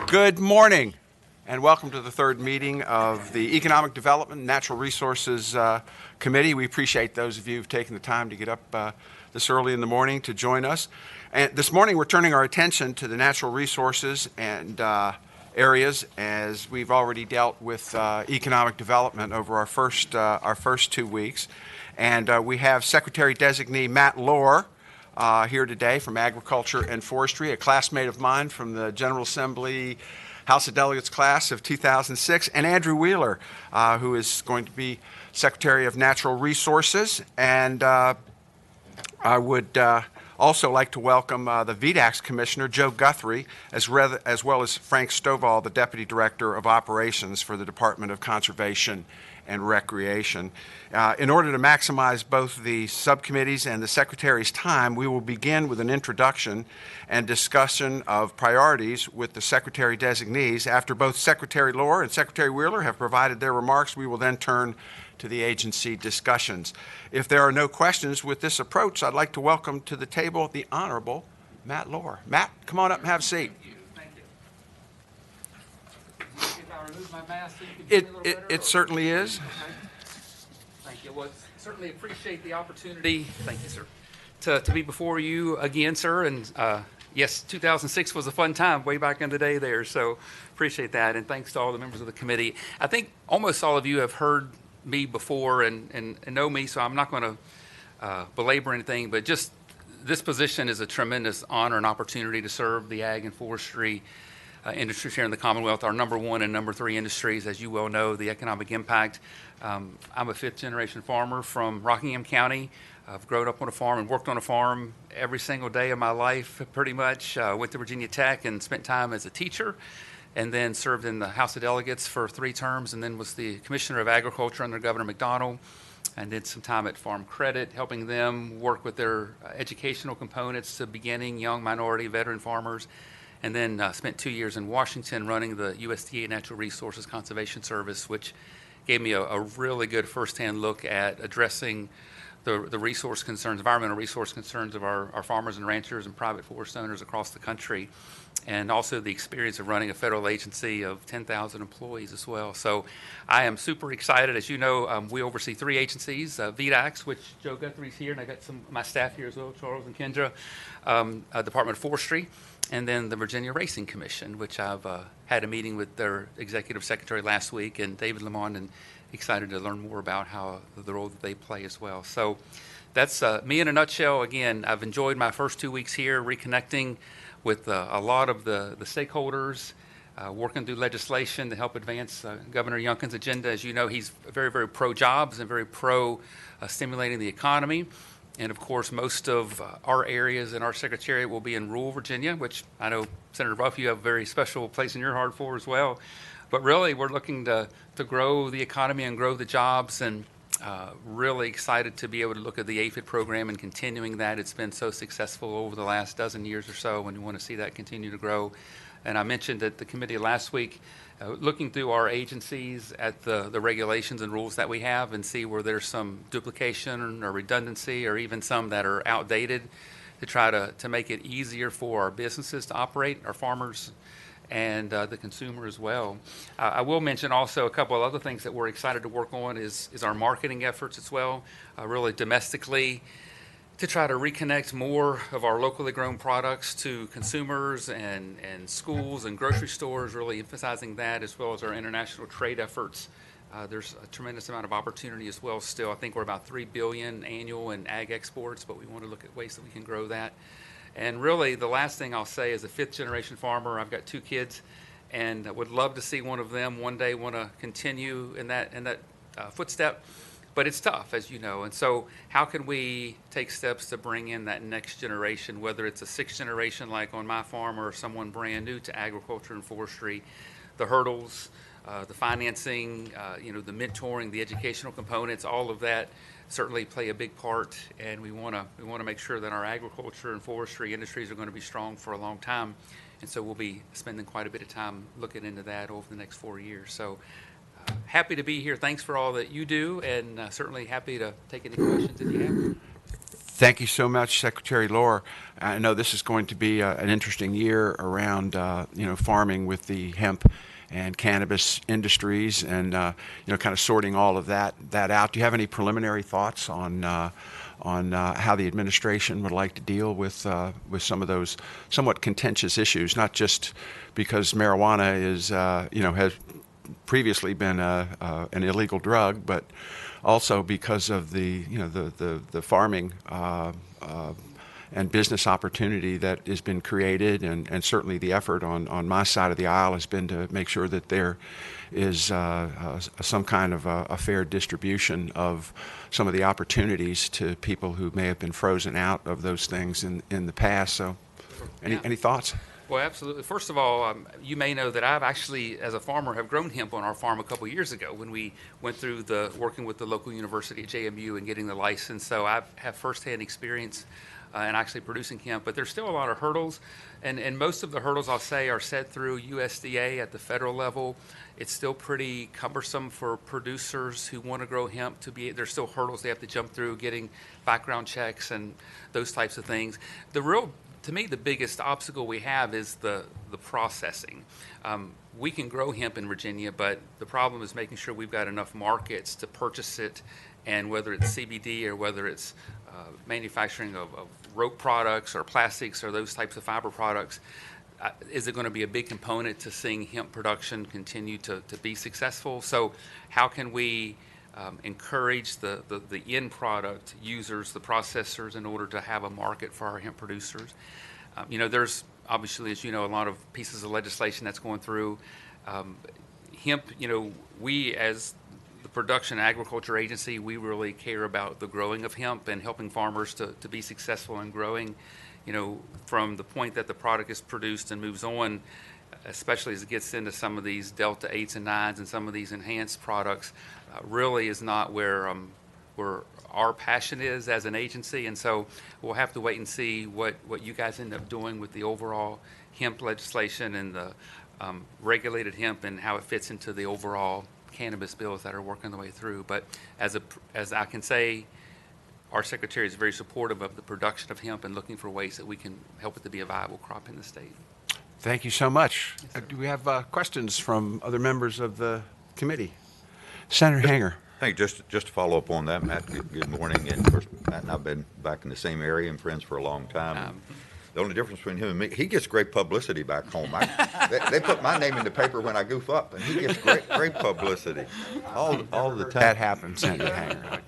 Good morning, and welcome to the third meeting of the Economic Development and Natural Resources Committee. We appreciate those of you who've taken the time to get up this early in the morning to join us. And this morning, we're turning our attention to the natural resources and areas, as we've already dealt with economic development over our first 2 weeks. And we have Secretary-Designee Matt Lohr here today from Agriculture and Forestry, a classmate of mine from the General Assembly House of Delegates class of 2006, and Andrew Wheeler, who is going to be Secretary of Natural Resources. And I would also like to welcome the VDAC's Commissioner, Joe Guthrie, as well as Frank Stovall, the Deputy Director of Operations for the Department of Conservation and Recreation. In order to maximize both the subcommittees and the Secretary's time, we will begin with an introduction and discussion of priorities with the Secretary-designees. After both Secretary Lohr and Secretary Wheeler have provided their remarks, we will then turn to the agency discussions. If there are no questions with this approach, I'd like to welcome to the table the Honorable Matt Lohr. Matt, come on up and have a seat. My mask so you can see me a little better, it certainly is. Okay. Thank you. Well, certainly appreciate the opportunity. Thank you, sir. To be before you again, sir. And yes, 2006 was a fun time way back in the day there. So appreciate that. And thanks to all the members of the committee. I think almost all of you have heard me before and know me, so I'm not going to belabor anything. But just this position is a tremendous honor and opportunity to serve the ag and forestry industries here in the Commonwealth, our number one and number three industries, as you well know, the economic impact. I'm a fifth-generation farmer from Rockingham County. I've grown up on a farm and worked on a farm every single day of my life, pretty much. Went to Virginia Tech and spent time as a teacher, and then served in the House of Delegates for 3 terms, and then was the Commissioner of Agriculture under Governor McDonnell, and did some time at Farm Credit, helping them work with their educational components to beginning young minority veteran farmers. And then spent 2 years in Washington running the USDA Natural Resources Conservation Service, which gave me a really good firsthand look at addressing the resource concerns, environmental resource concerns of our farmers and ranchers and private forest owners across the country, and also the experience of running a federal agency of 10,000 employees as well. So I am super excited. As you know, we oversee 3 agencies, VDACs, which Joe Guthrie's here, and I got some of my staff here as well, Charles and Kendra, Department of Forestry, and then the Virginia Racing Commission, which I've had a meeting with their executive secretary last week, and David Lamont, and excited to learn more about how the role that they play as well. So that's me in a nutshell. Again, I've enjoyed my first 2 weeks here, reconnecting with a lot of the stakeholders, working through legislation to help advance Governor Youngkin's agenda. As you know, he's very, very pro-jobs and very pro-stimulating the economy. And of course, most of our areas in our secretariat will be in rural Virginia, which I know, Senator Ruff, you have a very special place in your heart for as well. But really, we're looking to grow the economy and grow the jobs, and really excited to be able to look at the APHID program and continuing that. It's been so successful over the last dozen years or so, and we want to see that continue to grow. And I mentioned at the committee last week, looking through our agencies at the regulations and rules that we have, and see where there's some duplication or redundancy, or even some that are outdated, to try to make it easier for our businesses to operate, our farmers, and the consumer as well. I will mention also a couple of other things that we're excited to work on is our marketing efforts as well, really domestically, to try to reconnect more of our locally grown products to consumers and schools and grocery stores, really emphasizing that, as well as our international trade efforts. There's a tremendous amount of opportunity as well still. I think we're about $3 billion annual in ag exports, but we want to look at ways that we can grow that. And really, the last thing I'll say, as a fifth-generation farmer, I've got 2 kids, and I would love to see one of them one day want to continue in that footstep. But it's tough, as you know, and so how can we take steps to bring in that next generation, whether it's a 6th generation like on my farm or someone brand new to agriculture and forestry? The hurdles, the financing, the mentoring, the educational components, all of that certainly play a big part, and we want to make sure that our agriculture and forestry industries are going to be strong for a long time, and so we'll be spending quite a bit of time looking into that over the next 4 years. So happy to be here. Thanks for all that you do, and certainly happy to take any questions if you have. Thank you so much, Secretary Lohr. I know this is going to be an interesting year around, farming with the hemp and cannabis industries, and kind of sorting all of that out. Do you have any preliminary thoughts on how the administration would like to deal with some of those somewhat contentious issues? Not just because marijuana is has previously been an illegal drug, but also because of the farming and business opportunity that has been created, and certainly the effort on my side of the aisle has been to make sure that there is some kind of a fair distribution of some of the opportunities to people who may have been frozen out of those things in the past. So, any thoughts? Well, absolutely. First of all, you may know that I've actually, as a farmer, have grown hemp on our farm a couple years ago when we went through working with the local university at JMU and getting the license. So I have firsthand experience in actually producing hemp, but there's still a lot of hurdles, and most of the hurdles, I'll say, are set through USDA at the federal level. It's still pretty cumbersome for producers who want to grow hemp there's still hurdles they have to jump through, getting background checks and those types of things. To me, the biggest obstacle we have is the processing. We can grow hemp in Virginia, but the problem is making sure we've got enough markets to purchase it, and whether it's CBD or whether it's manufacturing of rope products or plastics or those types of fiber products, is it going to be a big component to seeing hemp production continue to be successful? So how can we encourage the end product users, the processors, in order to have a market for our hemp producers? There's obviously, as you know, a lot of pieces of legislation that's going through. Hemp, we as the Production and Agriculture Agency, we really care about the growing of hemp and helping farmers to be successful in growing, from the point that the product is produced and moves on, especially as it gets into some of these Delta 8s and 9s and some of these enhanced products, really is not where our passion is as an agency. And so we'll have to wait and see what you guys end up doing with the overall hemp legislation and the regulated hemp and how it fits into the overall cannabis bills that are working their way through. But as I can say, our secretary is very supportive of the production of hemp and looking for ways that we can help it to be a viable crop in the state. Thank you so much. Yes, Do we have questions from other members of the committee? Senator Hanger. Hey, just to follow up on that, Matt, good morning. And of course, Matt and I've been back in the same area and friends for a long time. The only difference between him and me, he gets great publicity back home. They put my name in the paper when I goof up, and he gets great publicity all the time. That happens, Senator Hanger.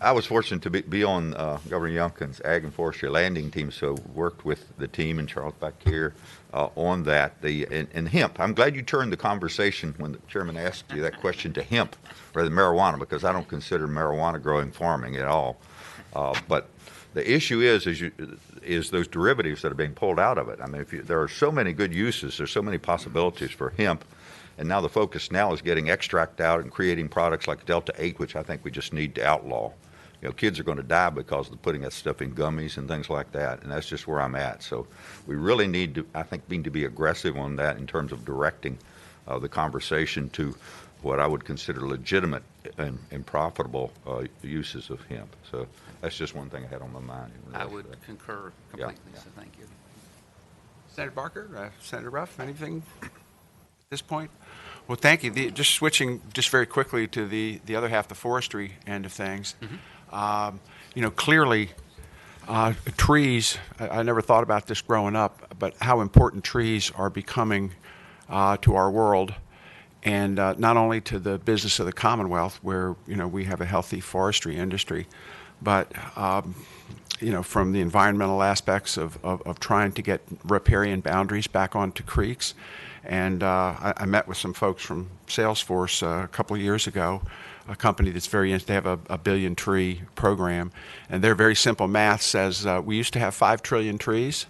I was fortunate to be on Governor Youngkin's Ag and Forestry Landing team, so worked with the team and Charles back here on that. And hemp, I'm glad you turned the conversation when the chairman asked you that question to hemp rather than marijuana, because I don't consider marijuana growing farming at all. But the issue is those derivatives that are being pulled out of it. I mean, there are so many good uses, there's so many possibilities for hemp, and now the focus now is getting extract out and creating products like Delta 8, which I think we just need to outlaw. Kids are going to die because of putting that stuff in gummies and things like that, and that's just where I'm at. So we really need to, I think, need to be aggressive on that in terms of directing the conversation to what I would consider legitimate and profitable uses of hemp. So that's just one thing I had on my mind. I would concur completely, Yeah. so thank you. Senator Barker, Senator Ruff, anything at this point? Well, thank you. Just switching just very quickly to the other half, the forestry end of things. Clearly, trees, I never thought about this growing up, but how important trees are becoming to our world, and not only to the business of the Commonwealth, where we have a healthy forestry industry, but from the environmental aspects of trying to get riparian boundaries back onto creeks. And I met with some folks from Salesforce a couple of years ago, a company that's they have a billion tree program, and their very simple math says we used to have 5 trillion trees,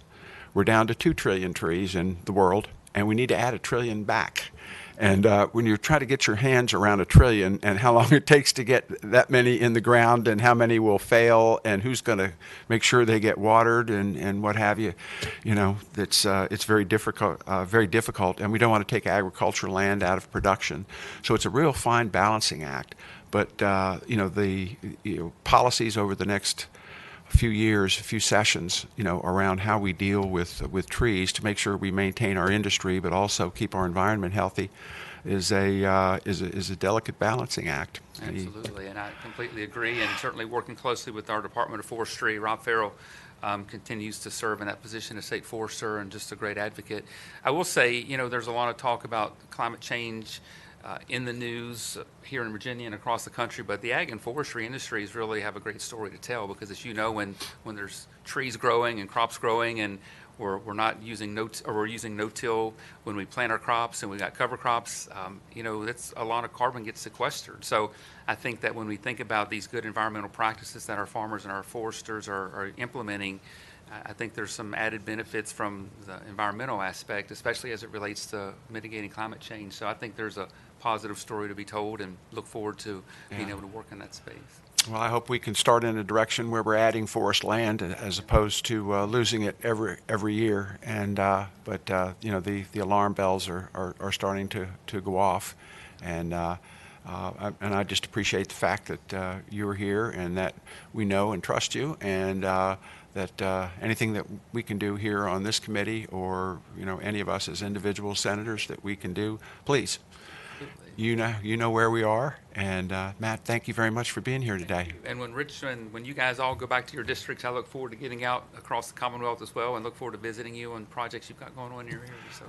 we're down to 2 trillion trees in the world, and we need to add 1 trillion back. And when you try to get your hands around 1 trillion and how long it takes to get that many in the ground and how many will fail and who's going to make sure they get watered and what have you, it's very difficult, and we don't want to take agricultural land out of production. So it's a real fine balancing act. But the policies over the next a few years, a few sessions, around how we deal with trees to make sure we maintain our industry, but also keep our environment healthy, is a delicate balancing act. Absolutely, and I completely agree, and certainly working closely with our Department of Forestry. Rob Farrell continues to serve in that position as state forester and just a great advocate. I will say, there's a lot of talk about climate change in the news here in Virginia and across the country, but the ag and forestry industries really have a great story to tell because, as you know, when there's trees growing and crops growing and we're not using we're using no-till when we plant our crops and we got cover crops, that's a lot of carbon gets sequestered. So I think that when we think about these good environmental practices that our farmers and our foresters are implementing, I think there's some added benefits from the environmental aspect, especially as it relates to mitigating climate change. So I think there's a positive story to be told and look forward to being able to work in that space. Well, I hope we can start in a direction where we're adding forest land as opposed to losing it every year. And the alarm bells are starting to go off, and I just appreciate the fact that you're here and that we know and trust you, and that anything that we can do here on this committee, or any of us as individual senators that we can do, please. You know where we are, and Matt, thank you very much for being here today. And when you guys all go back to your districts, I look forward to getting out across the Commonwealth as well, and look forward to visiting you on projects you've got going on in your area. So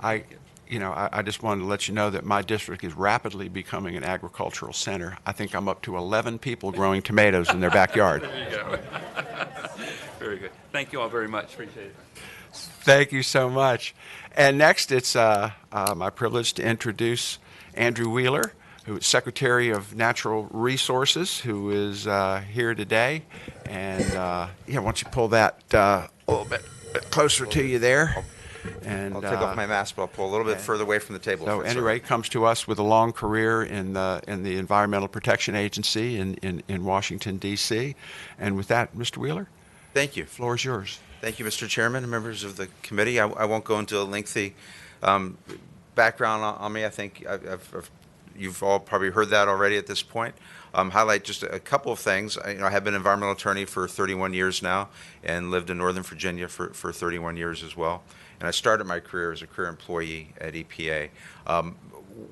I just wanted to let you know that my district is rapidly becoming an agricultural center. I think I'm up to 11 people growing tomatoes in their backyard. There you go. Very good. Thank you all very much. Appreciate it. Thank you so much. And next, it's my privilege to introduce Andrew Wheeler, who is Secretary of Natural Resources, who is here today. And why don't you pull that a little bit closer to you there? And I'll take off my mask, but I'll pull a little bit further away from the table. So anyway, comes to us with a long career in the Environmental Protection Agency in Washington, D.C. And with that, Mr. Wheeler, Thank you. the floor is yours. Thank you, Mr. Chairman and members of the committee. I won't go into a lengthy background on me. I think you've all probably heard that already at this point. Highlight just a couple of things. I have been an environmental attorney for 31 years now and lived in Northern Virginia for 31 years as well. And I started my career as a career employee at EPA.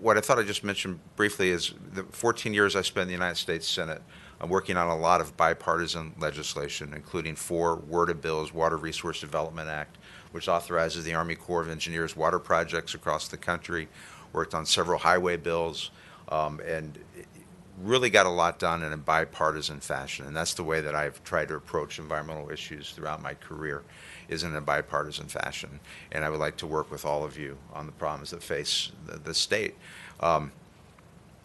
What I thought I'd just mention briefly is the 14 years I spent in the United States Senate working on a lot of bipartisan legislation, including 4 WRDA bills, Water Resource Development Act, which authorizes the Army Corps of Engineers water projects across the country, worked on several highway bills, and really got a lot done in a bipartisan fashion. And that's the way that I've tried to approach environmental issues throughout my career, is in a bipartisan fashion. And I would like to work with all of you on the problems that face the state.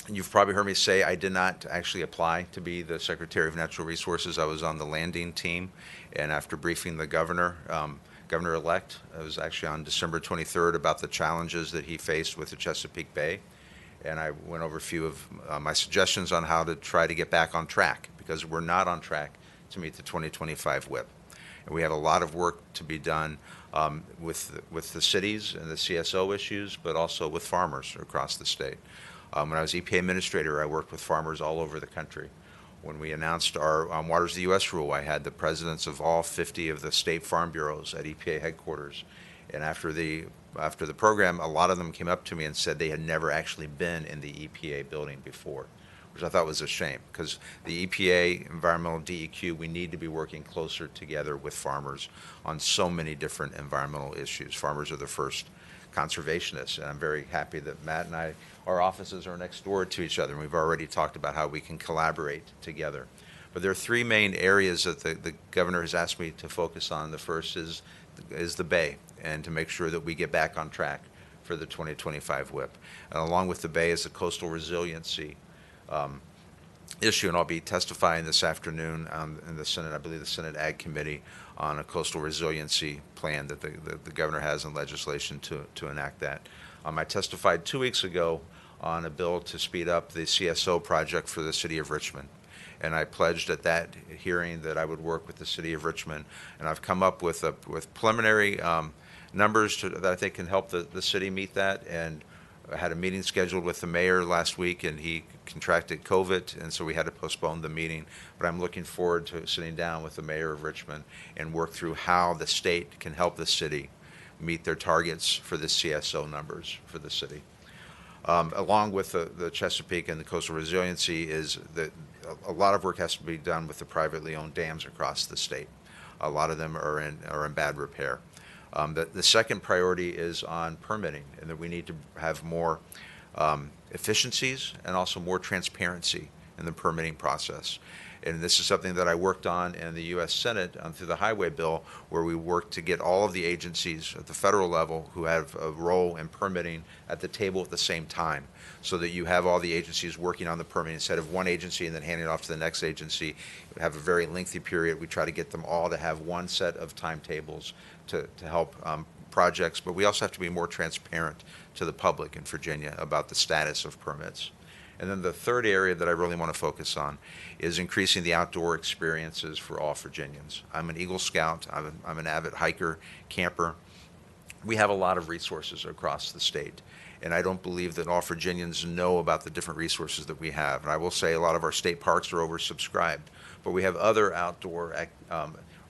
You've probably heard me say I did not actually apply to be the Secretary of Natural Resources. I was on the landing team, and after briefing the governor-elect, I was actually on December 23rd about the challenges that he faced with the Chesapeake Bay, and I went over a few of my suggestions on how to try to get back on track, because we're not on track to meet the 2025 WIP. And we have a lot of work to be done with the cities and the CSO issues, but also with farmers across the state. When I was EPA administrator, I worked with farmers all over the country. When we announced our Waters of the U.S. rule, I had the presidents of all 50 of the state farm bureaus at EPA headquarters. And after the program, a lot of them came up to me and said they had never actually been in the EPA building before, which I thought was a shame, because the EPA, environmental DEQ, we need to be working closer together with farmers on so many different environmental issues. Farmers are the first conservationists, and I'm very happy that Matt and I, our offices are next door to each other, and we've already talked about how we can collaborate together. But there are 3 main areas that the governor has asked me to focus on. The first is the Bay, and to make sure that we get back on track for the 2025 WIP. And along with the Bay is the coastal resiliency issue, and I'll be testifying this afternoon in the Senate, I believe the Senate Ag Committee, on a coastal resiliency plan that the governor has in legislation to enact that. I testified 2 weeks ago on a bill to speed up the CSO project for the city of Richmond. And I pledged at that hearing that I would work with the city of Richmond. And I've come up with preliminary numbers that I think can help the city meet that. And I had a meeting scheduled with the mayor last week, and he contracted COVID, and so we had to postpone the meeting. But I'm looking forward to sitting down with the mayor of Richmond and work through how the state can help the city meet their targets for the CSO numbers for the city. Along with the Chesapeake and the coastal resiliency is that a lot of work has to be done with the privately owned dams across the state. A lot of them are in bad repair. The second priority is on permitting, and that we need to have more efficiencies and also more transparency in the permitting process. And this is something that I worked on in the U.S. Senate through the highway bill, where we worked to get all of the agencies at the federal level who have a role in permitting at the table at the same time, so that you have all the agencies working on the permitting instead of one agency and then handing it off to the next agency. We have a very lengthy period. We try to get them all to have one set of timetables to help projects, but we also have to be more transparent to the public in Virginia about the status of permits. And then the third area that I really want to focus on is increasing the outdoor experiences for all Virginians. I'm an Eagle Scout. I'm an avid hiker, camper. We have a lot of resources across the state, and I don't believe that all Virginians know about the different resources that we have. And I will say a lot of our state parks are oversubscribed, but we have other outdoor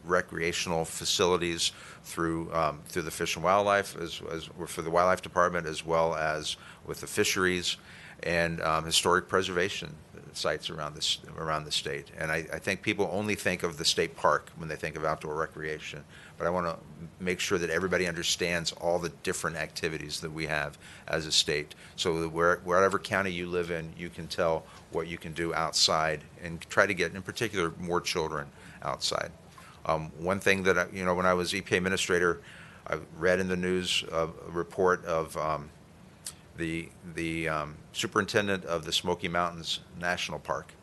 recreational facilities through the Fish and Wildlife, as for the Wildlife Department, as well as with the fisheries and historic preservation sites around the state. And I think people only think of the state park when they think of outdoor recreation, but I want to make sure that everybody understands all the different activities that we have as a state, so that wherever county you live in, you can tell what you can do outside and try to get, in particular, more children outside. One thing that, when I was EPA administrator, I read in the news a report of the superintendent of the Smoky Mountains National Park,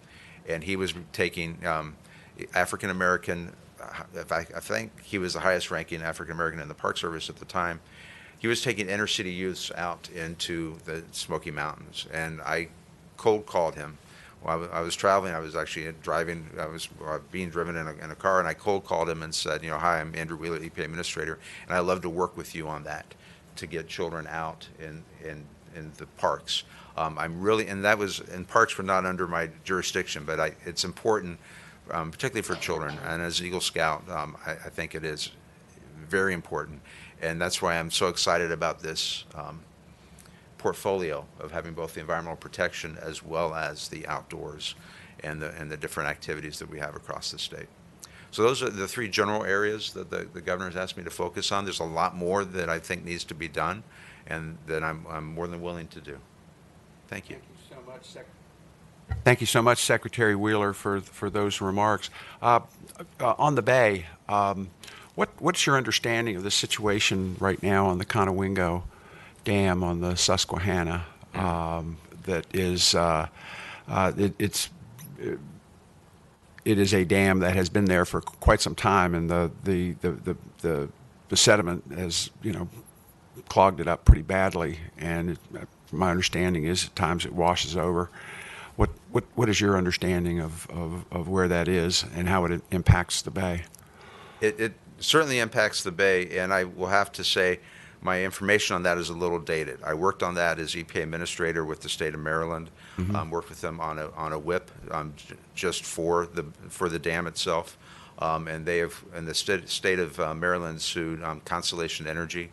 and he was taking African American. I think he was the highest ranking African American in the Park Service at the time. He was taking inner city youths out into the Smoky Mountains, and I cold called him. While I was traveling, I was actually driving. I was being driven in a car, and I cold called him and said, "Hi, I'm Andrew Wheeler, EPA Administrator, and I'd love to work with you on that to get children out in the parks." And that was, and parks were not under my jurisdiction, but it's important, particularly for children. And as an Eagle Scout, I think it is very important, and that's why I'm so excited about this portfolio of having both the environmental protection as well as the outdoors and the different activities that we have across the state. So those are the three general areas that the governor has asked me to focus on. There's a lot more that I think needs to be done, and that I'm more than willing to do. Thank you. Thank you so much, Secretary Wheeler, for those remarks. On the Bay, what's your understanding of the situation right now on the Conowingo Dam on the Susquehanna? That is, it is a dam that has been there for quite some time, and the sediment has clogged it up pretty badly, and my understanding is at times it washes over. What is your understanding of where that is and how it impacts the Bay? It certainly impacts the Bay, and I will have to say my information on that is a little dated. I worked on that as EPA Administrator with the state of Maryland. Worked with them on a WIP just for the dam itself, and the state of Maryland sued Constellation Energy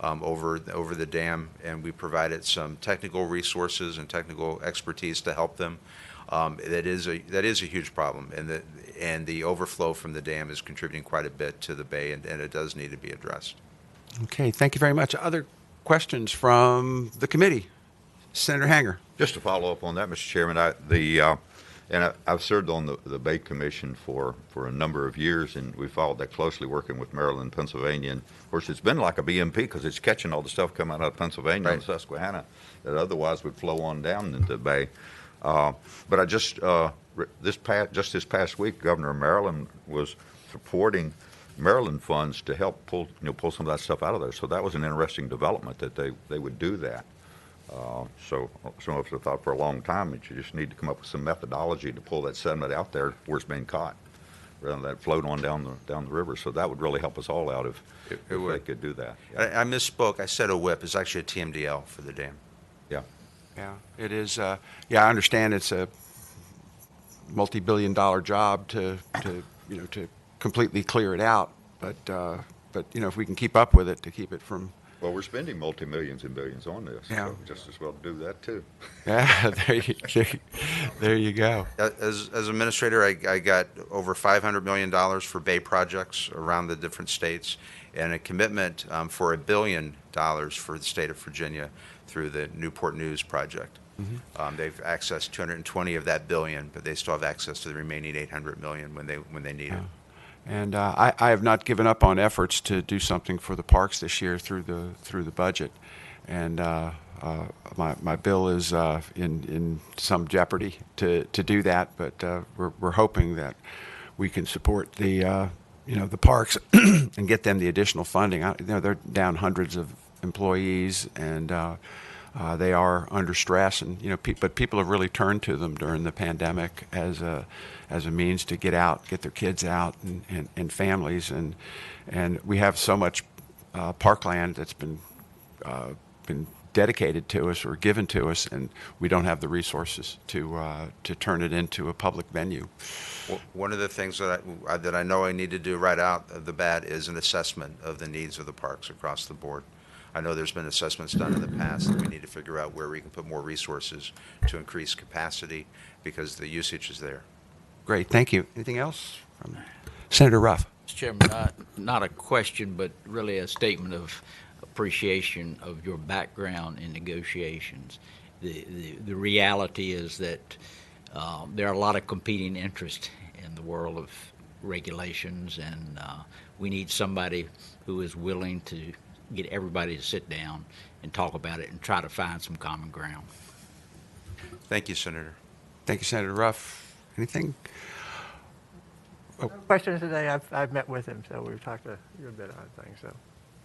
over the dam, and we provided some technical resources and technical expertise to help them. That is a huge problem, and the overflow from the dam is contributing quite a bit to the Bay, and it does need to be addressed. Okay, thank you very much. Other questions from the committee? Senator Hanger. Just to follow up on that, Mr. Chairman, I've served on the Bay Commission for a number of years, and we followed that closely, working with Maryland and Pennsylvania. And of course, it's been like a BMP because it's catching all the stuff coming out of Pennsylvania and Susquehanna that otherwise would flow on down into the Bay. But I just this past week, Governor of Maryland was supporting Maryland funds to help pull some of that stuff out of there. So that was an interesting development that they would do that. So some of us have thought for a long time that you just need to come up with some methodology to pull that sediment out there where it's being caught, rather than that float on down the river. So that would really help us all out if they could do that. I misspoke. I said a WIP. It's actually a TMDL for the dam. Yeah, Yeah, it is. Yeah, I understand it's a multi-billion-dollar job to to completely clear it out. But if we can keep up with it, to keep it from. Well, we're spending multi-millions and billions on this, Yeah. so just as well do that too. Yeah, there you go. As administrator, I got over $500 million for Bay projects around the different states, and a commitment for $1 billion for the state of Virginia through the Newport News project. They've accessed 220 of that billion, but they still have access to the remaining 800 million when they need it. And I have not given up on efforts to do something for the parks this year through the budget, and my bill is in some jeopardy to do that. But we're hoping that we can support the the parks and get them the additional funding. They're down hundreds of employees, and they are under stress, and but people have really turned to them during the pandemic as a means to get out, get their kids out, and families, and we have so much parkland that's been dedicated to us or given to us, and we don't have the resources to turn it into a public venue. One of the things that I know I need to do right out of the bat is an assessment of the needs of the parks across the board. I know there's been assessments done in the past, and we need to figure out where we can put more resources to increase capacity because the usage is there. Great, thank you. Anything else from Senator Ruff? Mr. Chairman, not a question, but really a statement of appreciation of your background in negotiations. The reality is that there are a lot of competing interests in the world of regulations, and we need somebody who is willing to get everybody to sit down and talk about it and try to find some common ground. Thank you, Senator. Thank you, Senator Ruff. Anything? No questions today. I've met with him, so we've talked a good bit on things. So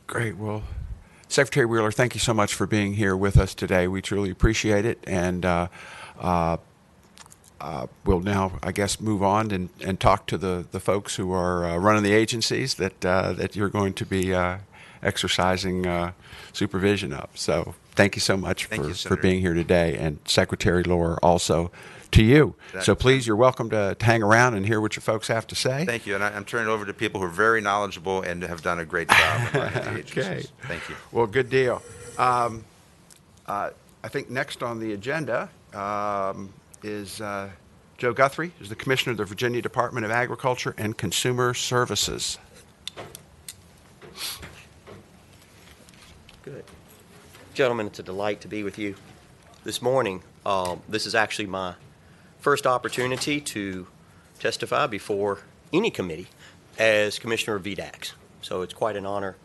Great. Well, Secretary Wheeler, thank you so much for being here with us today. We truly appreciate it, and we'll now, I guess, move on and talk to the folks who are running the agencies that you're going to be exercising supervision of. So thank you so much Thank you, for Senator. being here today, and Secretary Lohr also to you. So please, you're welcome to hang around and hear what your folks have to say. Thank you, and I'm turning it over to people who are very knowledgeable and have done a great job in running the agencies. Okay. Thank you. Well, good deal. I think next on the agenda is Joe Guthrie, who's the Commissioner of the Virginia Department of Agriculture and Consumer Services. Good. Gentlemen, it's a delight to be with you this morning. This is actually my first opportunity to testify before any committee as Commissioner of VDACs. So it's quite an honor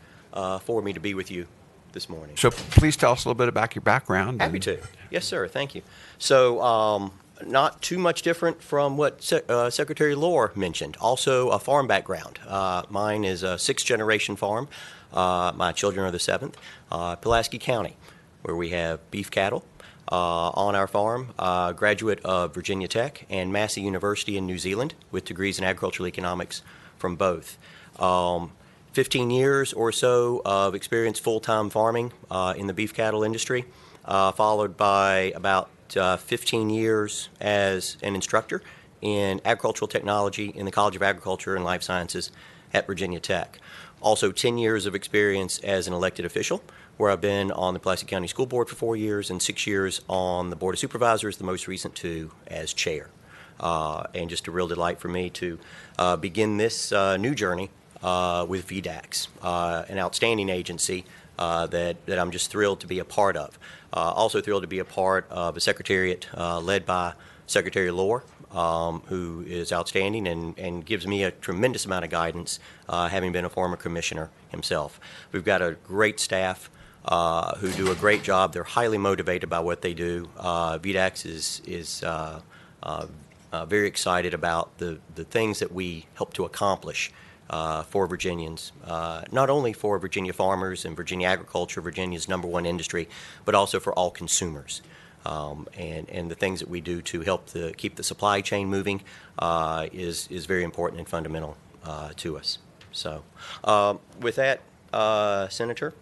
for me to be with you this morning. So please tell us a little bit about your background. Happy to. Yes, sir. Thank you. So not too much different from what Secretary Lohr mentioned. Also a farm background. Mine is a sixth-generation farm. My children are the seventh. Pulaski County, where we have beef cattle on our farm. Graduate of Virginia Tech and Massey University in New Zealand with degrees in agricultural economics from both. 15 years or so of experience full-time farming in the beef cattle industry, followed by about 15 years as an instructor in agricultural technology in the College of Agriculture and Life Sciences at Virginia Tech. Also 10 years of experience as an elected official, where I've been on the Pulaski County School Board for 4 years and 6 years on the Board of Supervisors, the most recent 2 as chair. And just a real delight for me to begin this new journey with VDACs, an outstanding agency that I'm just thrilled to be a part of. Also thrilled to be a part of a secretariat led by Secretary Lohr, who is outstanding and gives me a tremendous amount of guidance, having been a former commissioner himself. We've got a great staff who do a great job. They're highly motivated by what they do. VDACs is very excited about the things that we help to accomplish for Virginians, not only for Virginia farmers and Virginia agriculture, Virginia's #1 industry, but also for all consumers. And the things that we do to help keep the supply chain moving is very important and fundamental to us. So with that, Senator,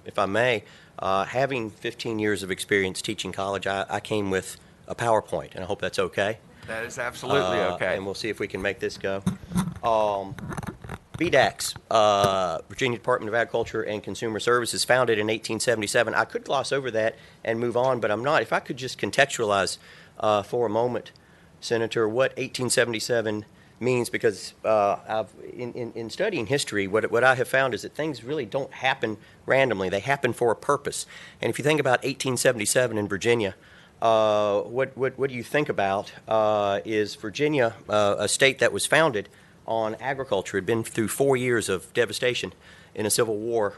if I may, Having 15 years of experience teaching college, I came with a PowerPoint, and I hope that's okay. That is absolutely okay. And we'll see if we can make this go. VDAX, Virginia Department of Agriculture and Consumer Services, founded in 1877. I could gloss over that and move on, but I'm not. If I could just contextualize for a moment, Senator, what 1877 means, because in studying history, what I have found is that things really don't happen randomly. They happen for a purpose. And if you think about 1877 in Virginia, what do you think about is Virginia, a state that was founded on agriculture, had been through 4 years of devastation in a civil war,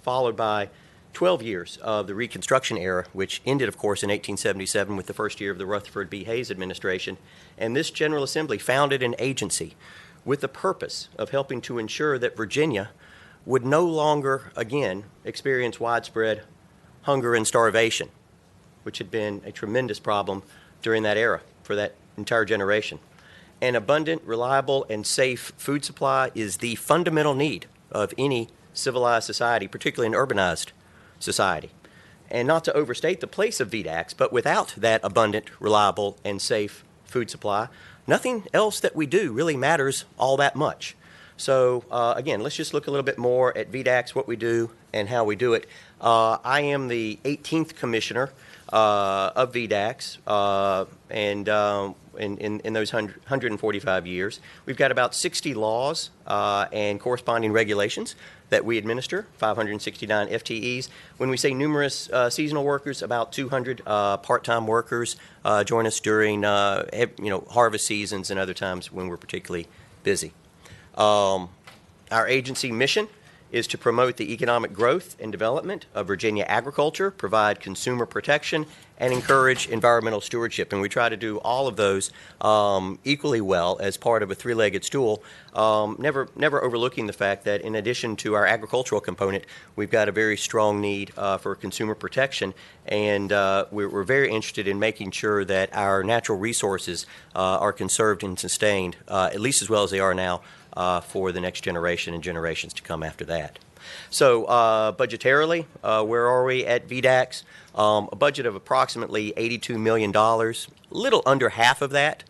followed by 12 years of the Reconstruction era, which ended, of course, in 1877 with the first year of the Rutherford B. Hayes administration. And this General Assembly founded an agency with the purpose of helping to ensure that Virginia would no longer again experience widespread hunger and starvation, which had been a tremendous problem during that era for that entire generation. An abundant, reliable, and safe food supply is the fundamental need of any civilized society, particularly an urbanized society. And not to overstate the place of VDAX, but without that abundant, reliable, and safe food supply, nothing else that we do really matters all that much. So again, let's just look a little bit more at VDAX, what we do, and how we do it. I am the 18th commissioner of VDAX, and in those 145 years, we've got about 60 laws and corresponding regulations that we administer, 569 FTEs. When we say numerous seasonal workers, about 200 part-time workers join us during harvest seasons and other times when we're particularly busy. Our agency mission is to promote the economic growth and development of Virginia agriculture, provide consumer protection, and encourage environmental stewardship. And we try to do all of those equally well as part of a three-legged stool, never overlooking the fact that in addition to our agricultural component, we've got a very strong need for consumer protection, and we're very interested in making sure that our natural resources are conserved and sustained, at least as well as they are now, for the next generation and generations to come after that. So budgetarily, where are we at VDAX? A budget of approximately $82 million. Little under half of that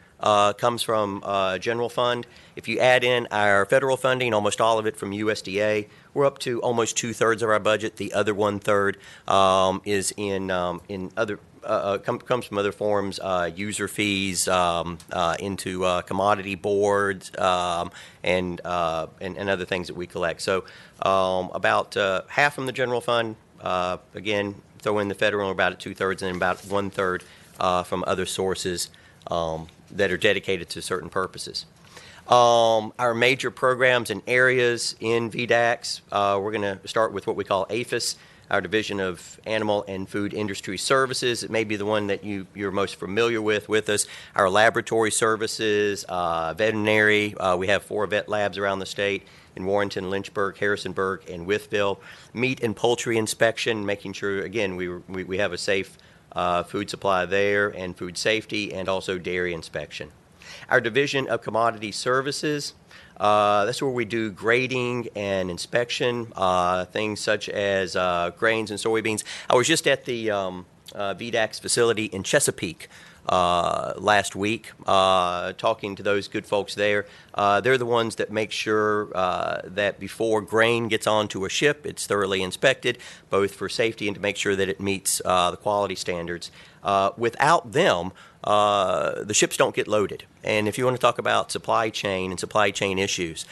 comes from general fund. If you add in our federal funding, almost all of it from USDA, we're up to almost 2/3 of our budget. The other 1/3 is in other comes from other forms, user fees, into commodity boards, and other things that we collect. So about half from the general fund. Again, throw in the federal, we're about at 2/3, and about 1/3 from other sources that are dedicated to certain purposes. Our major programs and areas in VDAX, we're going to start with what we call APHIS, our Division of Animal and Food Industry Services. It may be the one that you're most familiar with us. Our laboratory services, veterinary, we have 4 vet labs around the state in Warrenton, Lynchburg, Harrisonburg, and Wytheville. Meat and poultry inspection, making sure, again, we have a safe food supply there, and food safety, and also dairy inspection. Our Division of Commodity Services, that's where we do grading and inspection, things such as grains and soybeans. I was just at the VDAX facility in Chesapeake last week, talking to those good folks there. They're the ones that make sure that before grain gets onto a ship, it's thoroughly inspected, both for safety and to make sure that it meets the quality standards. Without them, the ships don't get loaded. And if you want to talk about supply chain and supply chain issues,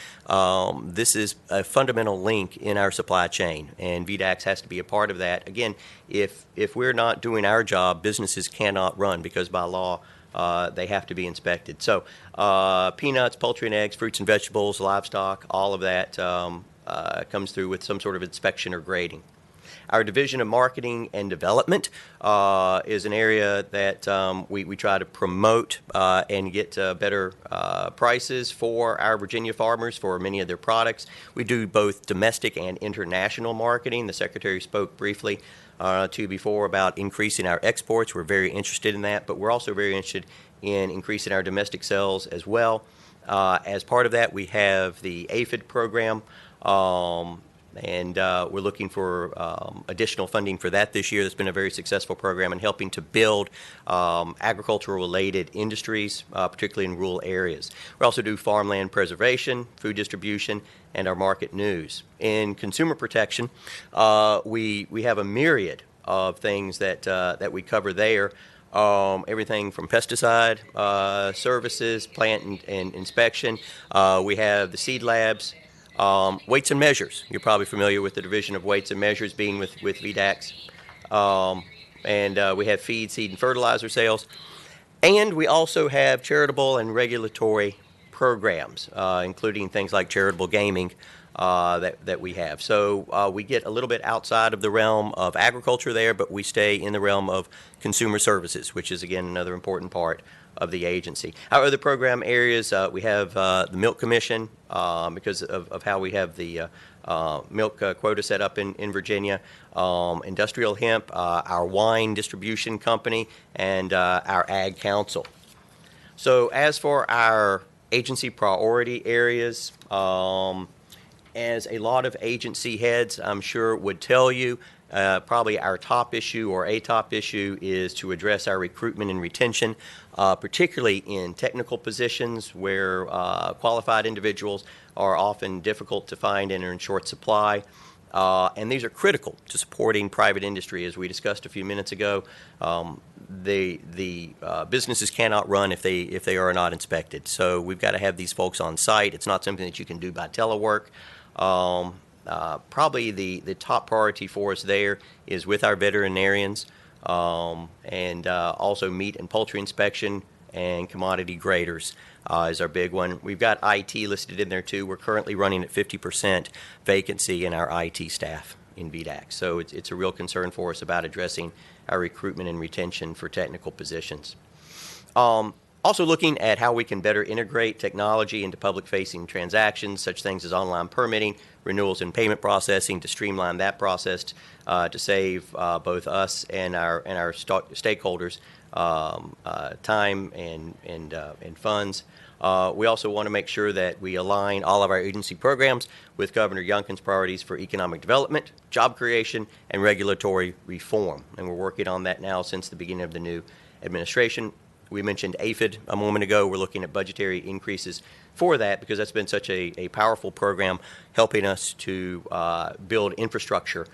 this is a fundamental link in our supply chain, and VDAX has to be a part of that. Again, if we're not doing our job, businesses cannot run, because by law they have to be inspected. So peanuts, poultry and eggs, fruits and vegetables, livestock, all of that comes through with some sort of inspection or grading. Our Division of Marketing and Development is an area that we try to promote and get better prices for our Virginia farmers for many of their products. We do both domestic and international marketing. The Secretary spoke briefly to you before about increasing our exports. We're very interested in that, but we're also very interested in increasing our domestic sales as well. As part of that, we have the APHID program. And we're looking for additional funding for that this year. That's been a very successful program in helping to build agricultural-related industries, particularly in rural areas. We also do farmland preservation, food distribution, and our market news. In consumer protection, we have a myriad of things that we cover there. Everything from pesticide services, plant and inspection. We have the seed labs, weights and measures. You're probably familiar with the division of weights and measures being with VDAX. And we have feed, seed, and fertilizer sales. And we also have charitable and regulatory programs, including things like charitable gaming that we have. So we get a little bit outside of the realm of agriculture there, but we stay in the realm of consumer services, which is, again, another important part of the agency. Our other program areas, we have the Milk Commission because of how we have the milk quota set up in Virginia, industrial hemp, our wine distribution company, and our Ag Council. So as for our agency priority areas, as a lot of agency heads, I'm sure, would tell you, probably our top issue or a top issue is to address our recruitment and retention, particularly in technical positions where qualified individuals are often difficult to find and are in short supply. And these are critical to supporting private industry. As we discussed a few minutes ago, the businesses cannot run if they are not inspected. So we've got to have these folks on site. It's not something that you can do by telework. Probably the top priority for us there is with our veterinarians, and also meat and poultry inspection and commodity graders is our big one. We've got IT listed in there too. We're currently running at 50% vacancy in our IT staff in VDAC. So it's a real concern for us about addressing our recruitment and retention for technical positions. Also looking at how we can better integrate technology into public-facing transactions, such things as online permitting, renewals and payment processing, to streamline that process to save both us and our stakeholders time and funds. We also want to make sure that we align all of our agency programs with Governor Youngkin's priorities for economic development, job creation, and regulatory reform. And we're working on that now since the beginning of the new administration. We mentioned APHID a moment ago. We're looking at budgetary increases for that because that's been such a powerful program helping us to build infrastructure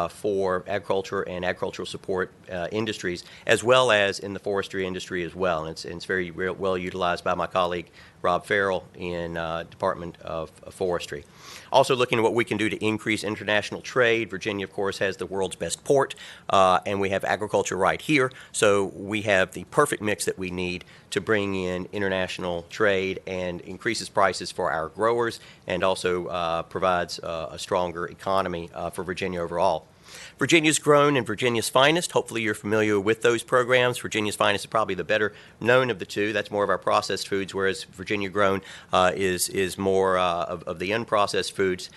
for agriculture and agricultural support industries, as well as in the forestry industry as well. And it's very well utilized by my colleague Rob Farrell in Department of Forestry. Also looking at what we can do to increase international trade. Virginia, of course, has the world's best port, and we have agriculture right here. So we have the perfect mix that we need to bring in international trade and increases prices for our growers and also provides a stronger economy for Virginia overall. Virginia's Grown and Virginia's Finest. Hopefully you're familiar with those programs. Virginia's Finest is probably the better known of the two. That's more of our processed foods, whereas Virginia Grown is more of the unprocessed foods.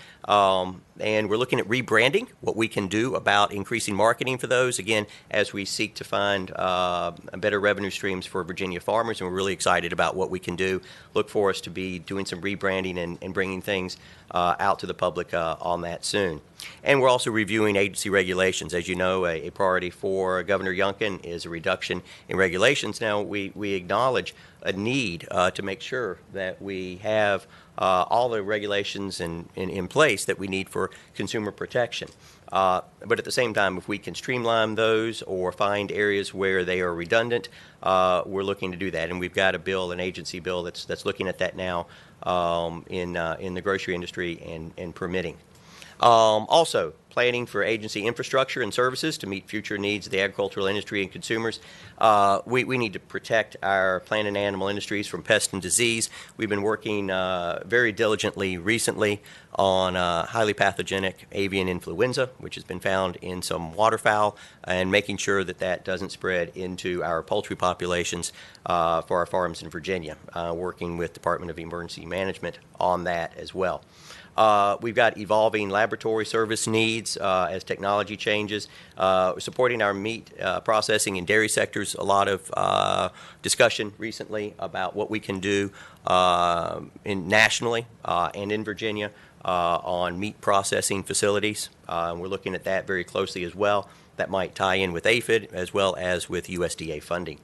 And we're looking at rebranding, what we can do about increasing marketing for those, again, as we seek to find better revenue streams for Virginia farmers. And we're really excited about what we can do. Look for us to be doing some rebranding and bringing things out to the public on that soon. And we're also reviewing agency regulations. As you know, a priority for Governor Youngkin is a reduction in regulations. Now, we acknowledge a need to make sure that we have all the regulations in place that we need for consumer protection. But at the same time, if we can streamline those or find areas where they are redundant, we're looking to do that. And we've got a bill, an agency bill, that's looking at that now in the grocery industry and permitting. Also, planning for agency infrastructure and services to meet future needs of the agricultural industry and consumers. We need to protect our plant and animal industries from pest and disease. We've been working very diligently recently on highly pathogenic avian influenza, which has been found in some waterfowl, and making sure that that doesn't spread into our poultry populations for our farms in Virginia, working with Department of Emergency Management on that as well. We've got evolving laboratory service needs as technology changes. Supporting our meat processing and dairy sectors, a lot of discussion recently about what we can do nationally and in Virginia on meat processing facilities. And we're looking at that very closely as well. That might tie in with APHID as well as with USDA funding.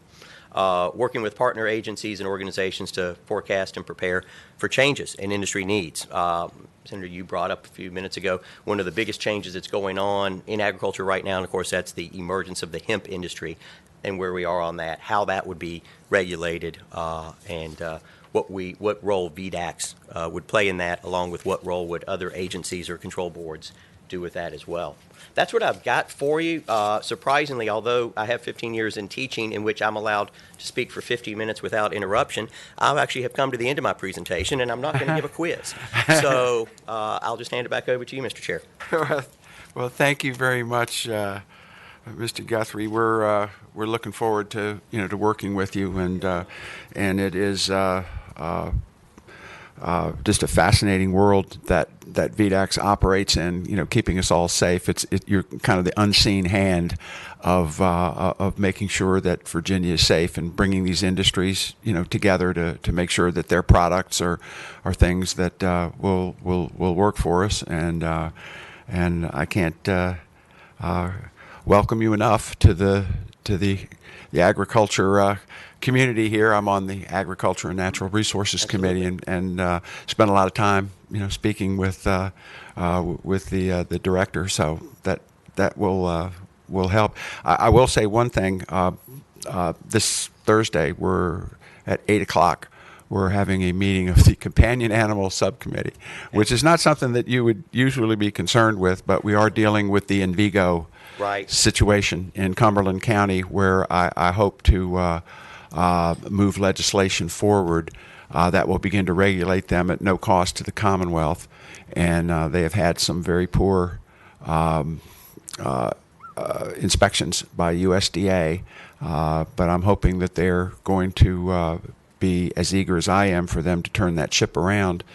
Working with partner agencies and organizations to forecast and prepare for changes in industry needs. Senator, you brought up a few minutes ago one of the biggest changes that's going on in agriculture right now, and of course that's the emergence of the hemp industry and where we are on that, how that would be regulated, and what role VDACs would play in that, along with what role would other agencies or control boards do with that as well. That's what I've got for you. Surprisingly, although I have 15 years in teaching in which I'm allowed to speak for 50 minutes without interruption, I actually have come to the end of my presentation, and I'm not going to give a quiz. So I'll just hand it back over to you, Mr. Chair. Well, thank you very much, Mr. Guthrie. We're looking forward to to working with you, and it is just a fascinating world that VDAX operates in. Keeping us all safe. You're kind of the unseen hand of making sure that Virginia is safe and bringing these industries together to make sure that their products are things that will work for us. And I can't welcome you enough to the agriculture community here. I'm on the Agriculture and Natural Resources Committee, and spent a lot of time, speaking with the director. So that will help. I will say one thing. This Thursday, we're at 8:00. We're having a meeting of the Companion Animal Subcommittee, which is not something that you would usually be concerned with, but we are dealing with the Envigo situation in Cumberland County, where I hope to move legislation forward that will begin to regulate them at no cost to the Commonwealth. And they have had some very poor inspections by USDA, but I'm hoping that they're going to be as eager as I am for them to turn that ship around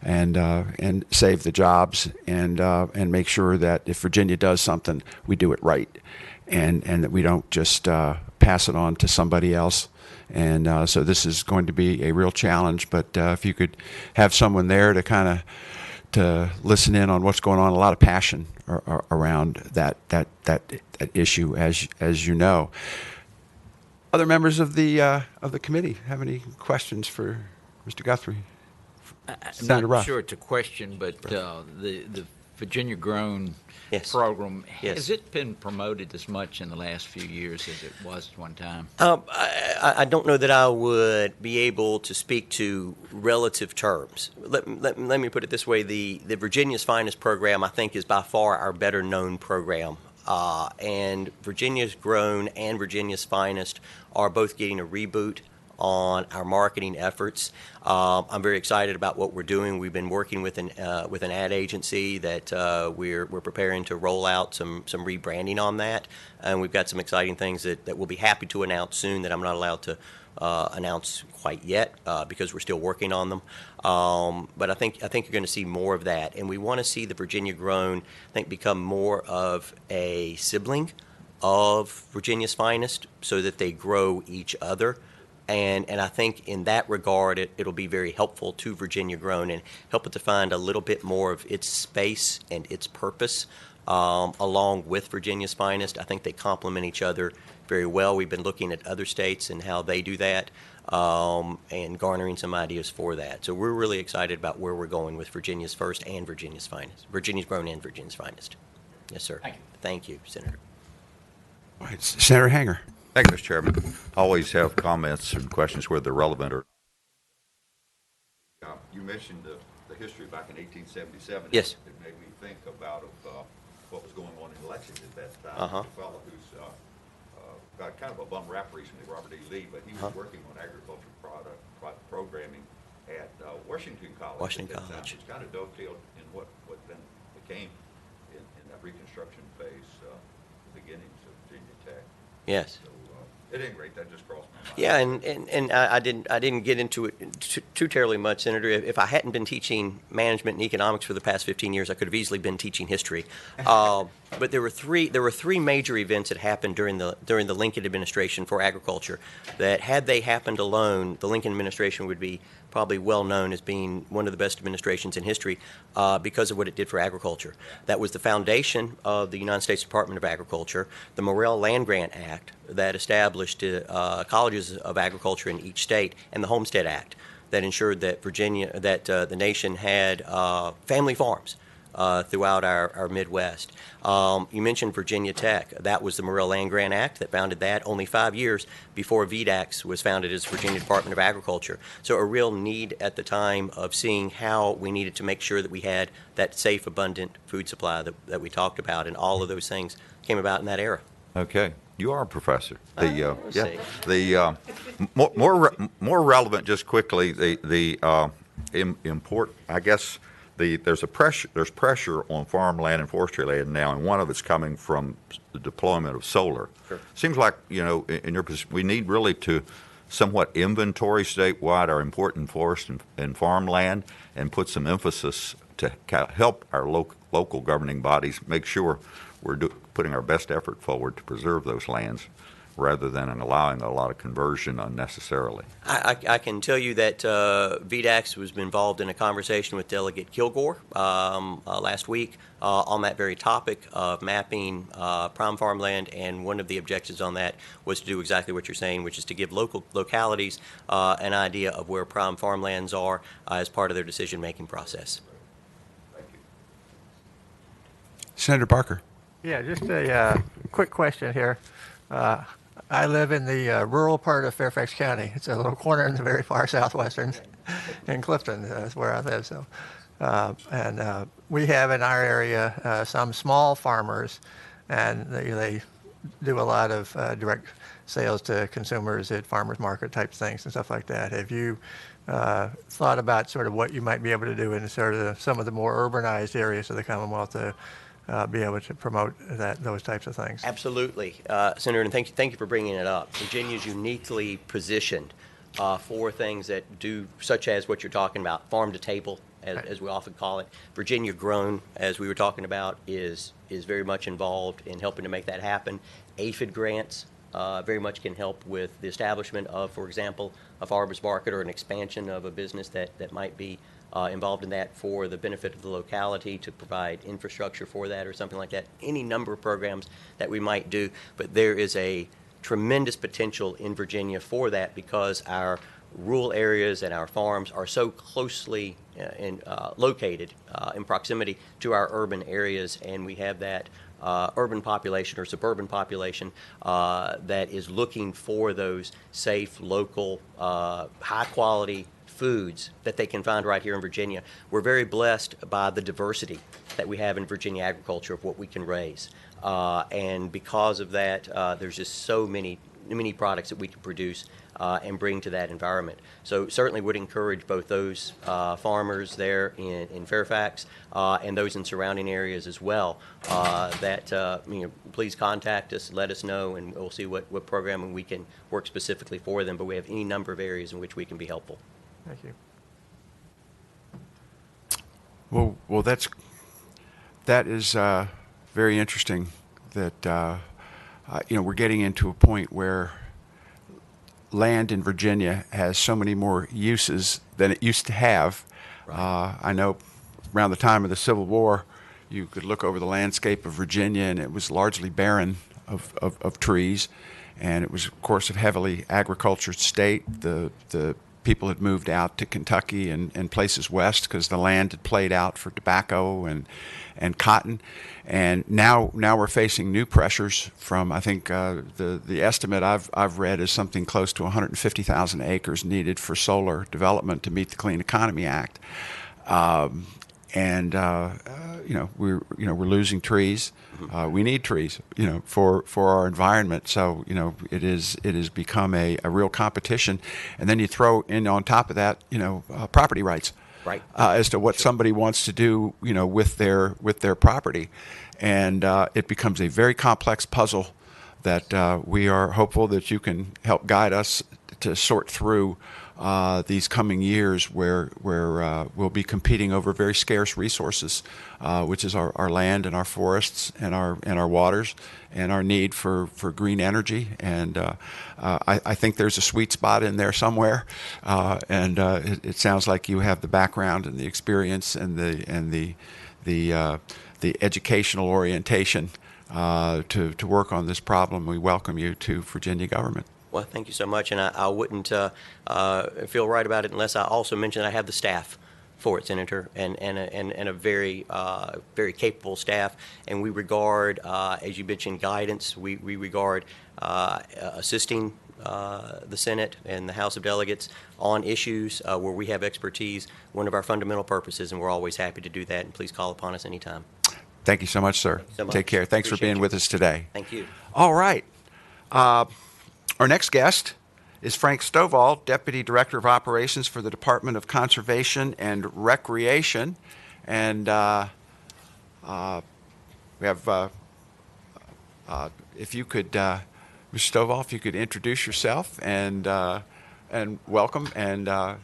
and save the jobs and make sure that if Virginia does something, we do it right, and that we don't just pass it on to somebody else. And so this is going to be a real challenge. But if you could have someone there to to listen in on what's going on, a lot of passion around that issue, as you know. Other members of the committee have any questions for Mr. Guthrie? I'm not sure it's a question, but the Virginia Grown program, has it been promoted as much in the last few years as it was at one time? I don't know that I would be able to speak to relative terms. Let me put it this way. The Virginia's Finest program, I think, is by far our better known program. And Virginia's Grown and Virginia's Finest are both getting a reboot on our marketing efforts. I'm very excited about what we're doing. We've been working with an ad agency that we're preparing to roll out some rebranding on that, and we've got some exciting things that we'll be happy to announce soon that I'm not allowed to announce quite yet because we're still working on them. But I think you're going to see more of that, and we want to see the Virginia Grown, I think, become more of a sibling of Virginia's Finest, so that they grow each other. And I think in that regard, it'll be very helpful to Virginia Grown and help it to find a little bit more of its space and its purpose along with Virginia's Finest. I think they complement each other very well. We've been looking at other states and how they do that and garnering some ideas for that. So we're really excited about where we're going with Virginia's First and Virginia's Finest, Virginia's Grown and Virginia's Finest. Yes, sir. Thank you. Thank you, Senator. All right, Senator Hanger. Thank you, Mr. Chairman. I always have comments and questions where they're relevant. You mentioned the history back in 1877. Yes. It made me think about what was going on in elections at that time. Uh-huh. A fellow who's got kind of a bum rap recently, Robert E. Lee, but he was working on agriculture programming at Washington College. Washington College. It's kind of dovetailed in what then became in that Reconstruction phase, the beginnings of Virginia Tech. Yes. So, at any rate, that just crossed my mind. Yeah, and I didn't get into it too terribly much, Senator. If I hadn't been teaching management and economics for the past 15 years, I could have easily been teaching history. But there were three major events that happened during the Lincoln administration for agriculture that, had they happened alone, the Lincoln administration would be probably well known as being one of the best administrations in history because of what it did for agriculture. That was the foundation of the United States Department of Agriculture, the Morrell Land Grant Act that established colleges of agriculture in each state, and the Homestead Act that ensured that the nation had family farms throughout our Midwest. You mentioned Virginia Tech. That was the Morrell Land Grant Act that founded that only 5 years before VDAX was founded as Virginia Department of Agriculture. So a real need at the time of seeing how we needed to make sure that we had that safe, abundant food supply that we talked about, and all of those things came about in that era. Okay, you are a professor. We'll see. More relevant, just quickly, import. I guess there's pressure on farmland and forestry land now, and one of it's coming from the deployment of solar. Sure. Seems like, in your position, we need really to somewhat inventory statewide our important forest and farmland, and put some emphasis to help our local governing bodies make sure we're putting our best effort forward to preserve those lands, rather than allowing a lot of conversion unnecessarily. I can tell you that VDAX was involved in a conversation with Delegate Kilgore last week on that very topic of mapping prime farmland, and one of the objectives on that was to do exactly what you're saying, which is to give localities an idea of where prime farmlands are as part of their decision-making process. Senator Parker. Yeah, just a quick question here. I live in the rural part of Fairfax County. It's a little corner in the very far southwestern, in Clifton. That's where I live. So, and we have in our area some small farmers, and they do a lot of direct sales to consumers at farmers market type things and stuff like that. Have you thought about sort of what you might be able to do in sort of some of the more urbanized areas of the Commonwealth to be able to promote those types of things? Absolutely, Senator, and thank you for bringing it up. Virginia is uniquely positioned for things that do, such as what you're talking about, farm to table, as we often call it. Virginia Grown, as we were talking about, is very much involved in helping to make that happen. APHID grants very much can help with the establishment of, for example, a farmer's market or an expansion of a business that might be involved in that for the benefit of the locality, to provide infrastructure for that or something like that. Any number of programs that we might do, but there is a tremendous potential in Virginia for that, because our rural areas and our farms are so closely located in proximity to our urban areas, and we have that urban population or suburban population that is looking for those safe, local, high-quality foods that they can find right here in Virginia. We're very blessed by the diversity that we have in Virginia agriculture of what we can raise. And because of that, there's just so many products that we can produce and bring to that environment. So certainly would encourage both those farmers there in Fairfax and those in surrounding areas as well that please contact us, let us know, and we'll see what programming we can work specifically for them. But we have any number of areas in which we can be helpful. Thank you. Well, that is very interesting. That we're getting into a point where land in Virginia has so many more uses than it used to have. Right. I know around the time of the Civil War, you could look over the landscape of Virginia, and it was largely barren of trees, and it was, of course, a heavily agricultural state. The people had moved out to Kentucky and places west because the land had played out for tobacco and cotton. And now we're facing new pressures from, I think the estimate I've read is something close to 150,000 acres needed for solar development to meet the Clean Economy Act. We're losing trees. We need trees, for our environment. So, it has become a real competition. And then you throw in on top of that, property rights. Right. As to what somebody wants to do, with their property, and it becomes a very complex puzzle that we are hopeful that you can help guide us to sort through these coming years where we'll be competing over very scarce resources, which is our land and our forests and our waters and our need for green energy. And I think there's a sweet spot in there somewhere. It sounds like you have the background and the experience and the educational orientation to work on this problem. We welcome you to Virginia government. Well, thank you so much, and I wouldn't feel right about it unless I also mentioned I have the staff for it, Senator, and a very very capable staff. And we regard, as you mentioned, guidance. We regard assisting the Senate and the House of Delegates on issues where we have expertise, one of our fundamental purposes, and we're always happy to do that. And please call upon us anytime. Thank you so much, sir. So much. Take care. Thanks for Appreciate being you. with us today. Thank you. All right. Our next guest is Frank Stovall, Deputy Director of Operations for the Department of Conservation and Recreation. And we have, if you could, Mr. Stovall, if you could introduce yourself and welcome, and the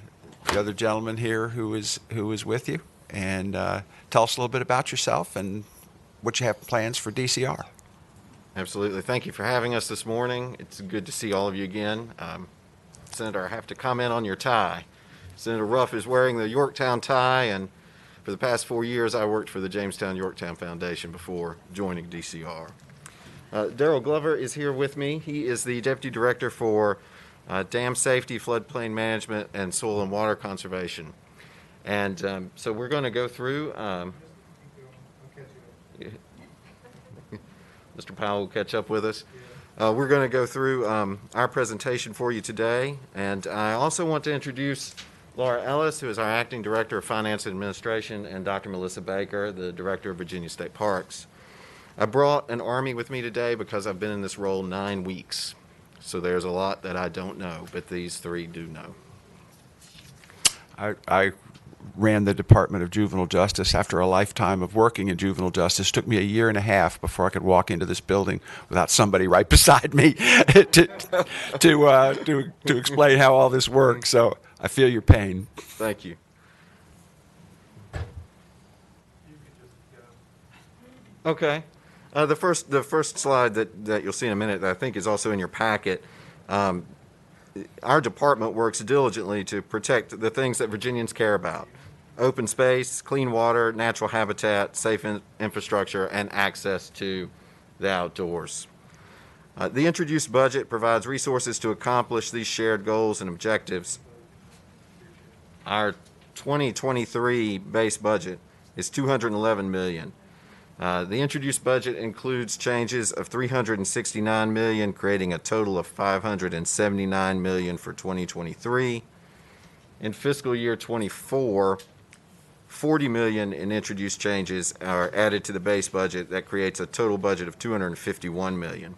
other gentleman here who is with you, and tell us a little bit about yourself and what you have plans for DCR. Absolutely. Thank you for having us this morning. It's good to see all of you again. Senator, I have to comment on your tie. Senator Ruff is wearing the Yorktown tie, and for the past 4 years, I worked for the Jamestown-Yorktown Foundation before joining DCR. Daryl Glover is here with me. He is the Deputy Director for Dam Safety, Floodplain Management, and Soil and Water Conservation. And so we're going to go through... Mr. Powell will catch up with us. We're going to go through our presentation for you today. And I also want to introduce Laura Ellis, who is our Acting Director of Finance and Administration, and Dr. Melissa Baker, the Director of Virginia State Parks. I brought an army with me today because I've been in this role 9 weeks. So there's a lot that I don't know, but these three do know. I ran the Department of Juvenile Justice after a lifetime of working in juvenile justice. It took me a year and a half before I could walk into this building without somebody right beside me to explain how all this works. So I feel your pain. Thank you. Okay. The first slide that you'll see in a minute that I think is also in your packet. Our department works diligently to protect the things that Virginians care about: open space, clean water, natural habitat, safe infrastructure, and access to the outdoors. The introduced budget provides resources to accomplish these shared goals and objectives. Our 2023 base budget is $211 million. The introduced budget includes changes of $369 million, creating a total of $579 million for 2023. In fiscal year 24, $40 million in introduced changes are added to the base budget. That creates a total budget of $251 million.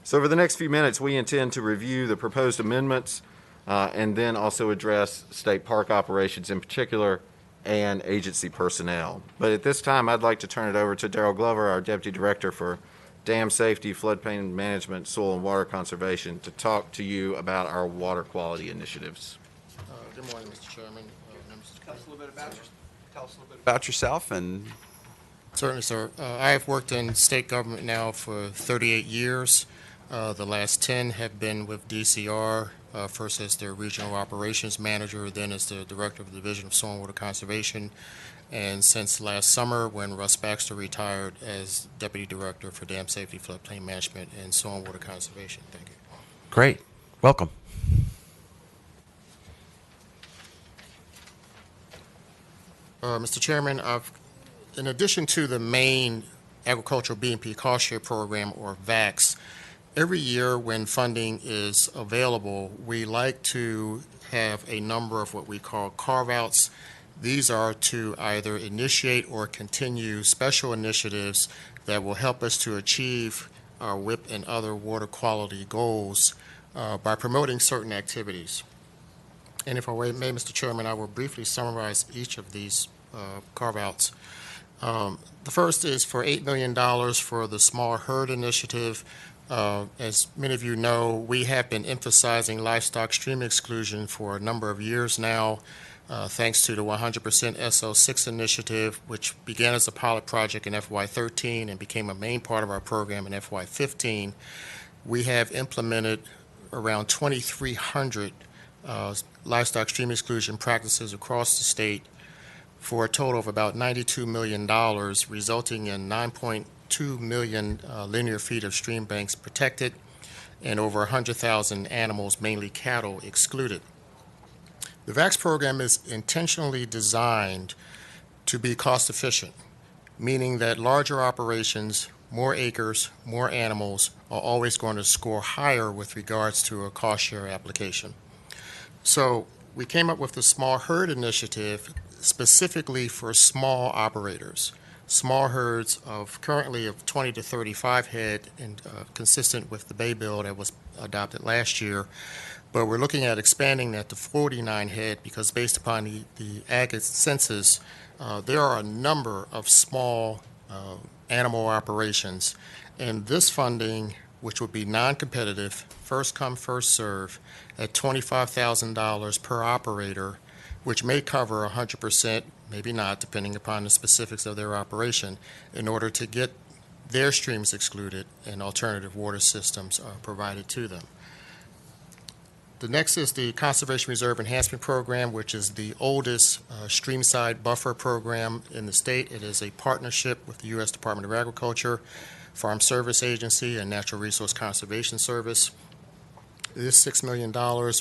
So over the next few minutes, we intend to review the proposed amendments and then also address state park operations in particular and agency personnel. But at this time, I'd like to turn it over to Daryl Glover, our Deputy Director for Dam Safety, Floodplain Management, Soil and Water Conservation, to talk to you about our water quality initiatives. Good morning, Mr. Chairman. Tell us a little bit about yourself. And Certainly, sir. I have worked in state government now for 38 years. The last 10 have been with DCR, first as their Regional Operations Manager, then as the Director of the Division of Soil and Water Conservation, and since last summer when Russ Baxter retired, as Deputy Director for Dam Safety, Floodplain Management, and Soil and Water Conservation. Thank you. great. Welcome. Mr. Chairman, in addition to the main agricultural B&P cost share program, or VACS, every year when funding is available, we like to have a number of what we call carve-outs. These are to either initiate or continue special initiatives that will help us to achieve our WIP and other water quality goals by promoting certain activities. And if I may, Mr. Chairman, I will briefly summarize each of these carve-outs. The first is for $8 million for the Small Herd Initiative. As many of you know, we have been emphasizing livestock stream exclusion for a number of years now, thanks to the 100% SO6 initiative, which began as a pilot project in FY13 and became a main part of our program in FY15. We have implemented around 2,300 livestock stream exclusion practices across the state for a total of about $92 million, resulting in 9.2 million linear feet of stream banks protected and over 100,000 animals, mainly cattle, excluded. The VAX program is intentionally designed to be cost efficient, meaning that larger operations, more acres, more animals are always going to score higher with regards to a cost share application. So we came up with the Small Herd Initiative specifically for small operators, small herds of currently of 20 to 35 head, and consistent with the Bay Bill that was adopted last year. But we're looking at expanding that to 49 head because based upon the ag census, there are a number of small animal operations. And this funding, which would be non-competitive, first come, first serve, at $25,000 per operator, which may cover 100%, maybe not, depending upon the specifics of their operation, in order to get their streams excluded and alternative water systems provided to them. The next is the Conservation Reserve Enhancement Program, which is the oldest streamside buffer program in the state. It is a partnership with the U.S. Department of Agriculture, Farm Service Agency, and Natural Resource Conservation Service. This $6 million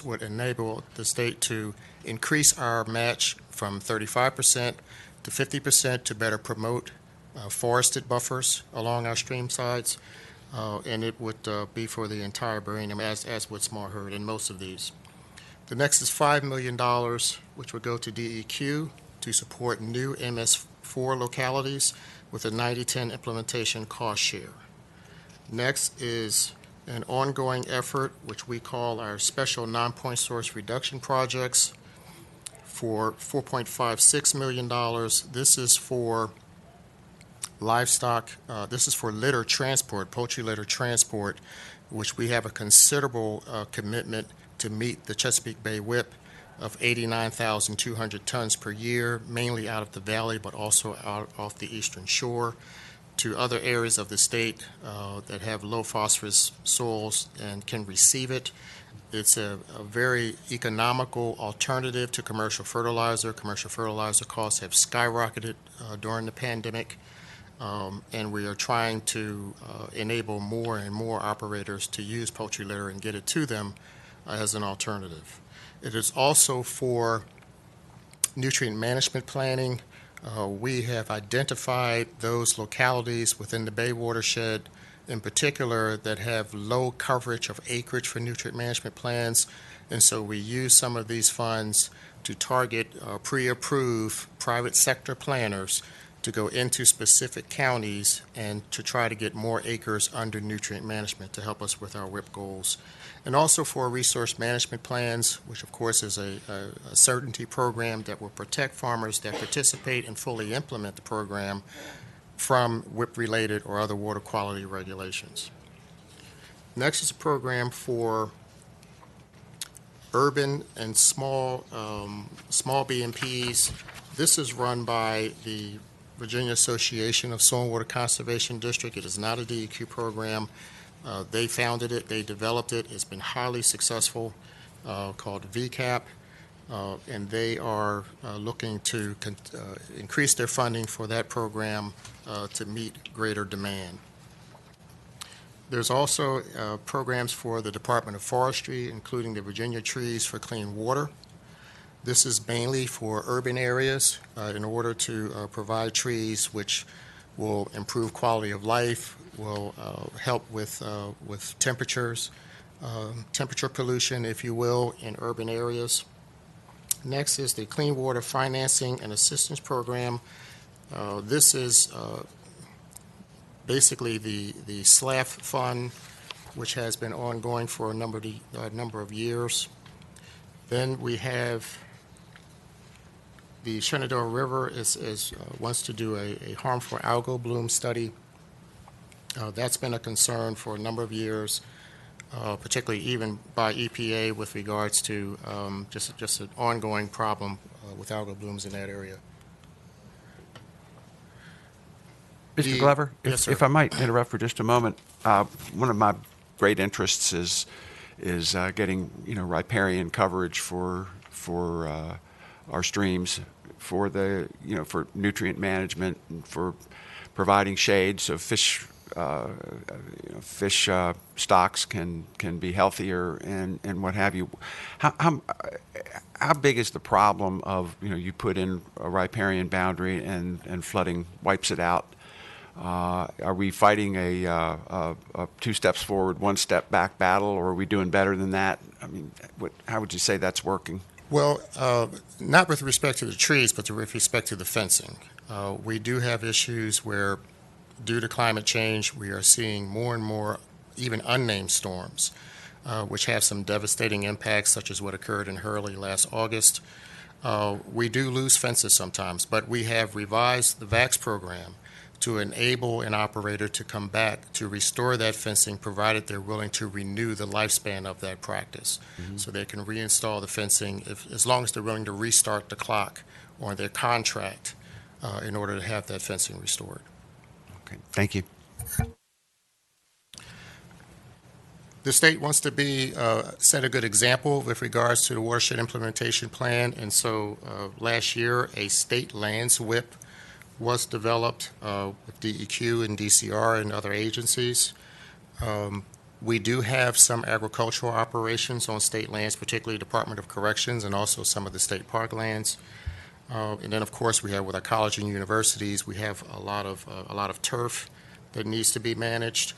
would enable the state to increase our match from 35% to 50% to better promote forested buffers along our stream sides. And it would be for the entire Barrenium, as would Small Herd in most of these. The next is $5 million, which would go to DEQ to support new MS4 localities with a 90-10 implementation cost share. Next is an ongoing effort, which we call our Special Non-Point Source Reduction Projects, for $4.56 million. This is for livestock, this is for litter transport, poultry litter transport, which we have a considerable commitment to meet the Chesapeake Bay WIP of 89,200 tons per year, mainly out of the valley, but also out off the eastern shore, to other areas of the state that have low phosphorus soils and can receive it. It's a very economical alternative to commercial fertilizer. Commercial fertilizer costs have skyrocketed during the pandemic. And we are trying to enable more and more operators to use poultry litter and get it to them as an alternative. It is also for nutrient management planning. We have identified those localities within the Bay watershed in particular that have low coverage of acreage for nutrient management plans, and so we use some of these funds to target pre-approved private sector planners to go into specific counties and to try to get more acres under nutrient management to help us with our WIP goals. And also for resource management plans, which of course is a certainty program that will protect farmers that participate and fully implement the program from WIP-related or other water quality regulations. Next is a program for urban and small BMPs. This is run by the Virginia Association of Soil and Water Conservation District. It is not a DEQ program. They founded it, they developed it. It's been highly successful, called VCAP, and they are looking to increase their funding for that program to meet greater demand. There's also programs for the Department of Forestry, including the Virginia Trees for Clean Water. This is mainly for urban areas in order to provide trees which will improve quality of life, will help with temperatures, temperature pollution, if you will, in urban areas. Next is the Clean Water Financing and Assistance Program. This is basically the SLAF fund, which has been ongoing for a number of years. Then we have the Shenandoah River wants to do a harmful algal bloom study. That's been a concern for a number of years, particularly even by EPA with regards to just an ongoing problem with algal blooms in that area. Mr. Glover, Yes, sir. if I might interrupt for just a moment, one of my great interests is getting riparian coverage for our streams, for for nutrient management and for providing shade so fish stocks can be healthier and what have you. How big is the problem of you put in a riparian boundary and flooding wipes it out? Are we fighting a 2 steps forward, 1 step back battle, or are we doing better than that? I mean, how would you say that's working? Well, not with respect to the trees, but with respect to the fencing. We do have issues where, due to climate change, we are seeing more and more even unnamed storms, which have some devastating impacts, such as what occurred in Hurley last August. We do lose fences sometimes, but we have revised the VAX program to enable an operator to come back to restore that fencing, provided they're willing to renew the lifespan of that practice. Mm-hmm. So they can reinstall the fencing as long as they're willing to restart the clock on their contract in order to have that fencing restored. Okay, thank you. The state wants to set a good example with regards to the watershed implementation plan, and so last year a state lands whip was developed with DEQ and DCR and other agencies. We do have some agricultural operations on state lands, particularly Department of Corrections and also some of the state park lands. And then, of course, we have with our college and universities, we have a lot of turf that needs to be managed.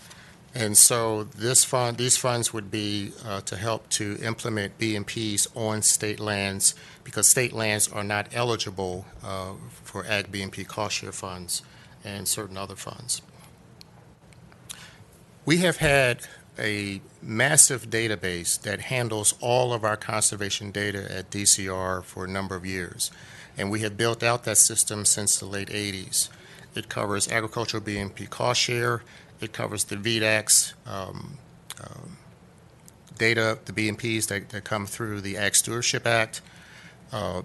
And so these funds would be to help to implement BMPs on state lands, because state lands are not eligible for Ag BMP cost share funds and certain other funds. We have had a massive database that handles all of our conservation data at DCR for a number of years, and we have built out that system since the late 80s. It covers agricultural BMP cost share. It covers the VDACs data, the BMPs that come through the Ag Stewardship Act,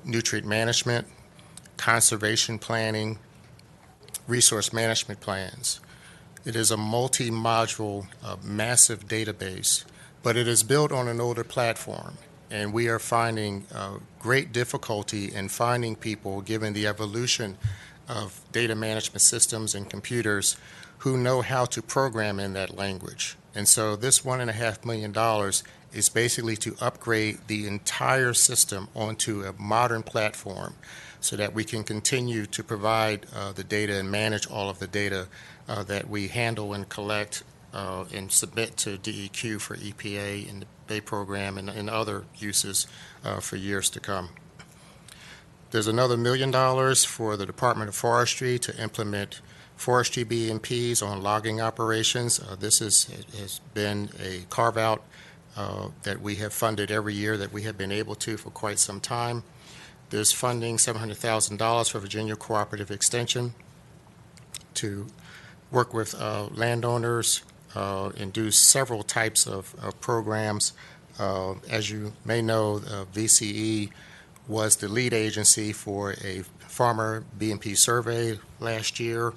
nutrient management, conservation planning, resource management plans. It is a multi-module, massive database, but it is built on an older platform, and we are finding great difficulty in finding people, given the evolution of data management systems and computers, who know how to program in that language. And so this $1.5 million is basically to upgrade the entire system onto a modern platform so that we can continue to provide the data and manage all of the data that we handle and collect and submit to DEQ for EPA and the Bay program and other uses for years to come. There's another $1 million for the Department of Forestry to implement forestry BMPs on logging operations. This has been a carve-out that we have funded every year that we have been able to for quite some time. There's funding, $700,000 for Virginia Cooperative Extension to work with landowners and do several types of programs. As you may know, VCE was the lead agency for a farmer BMP survey last year.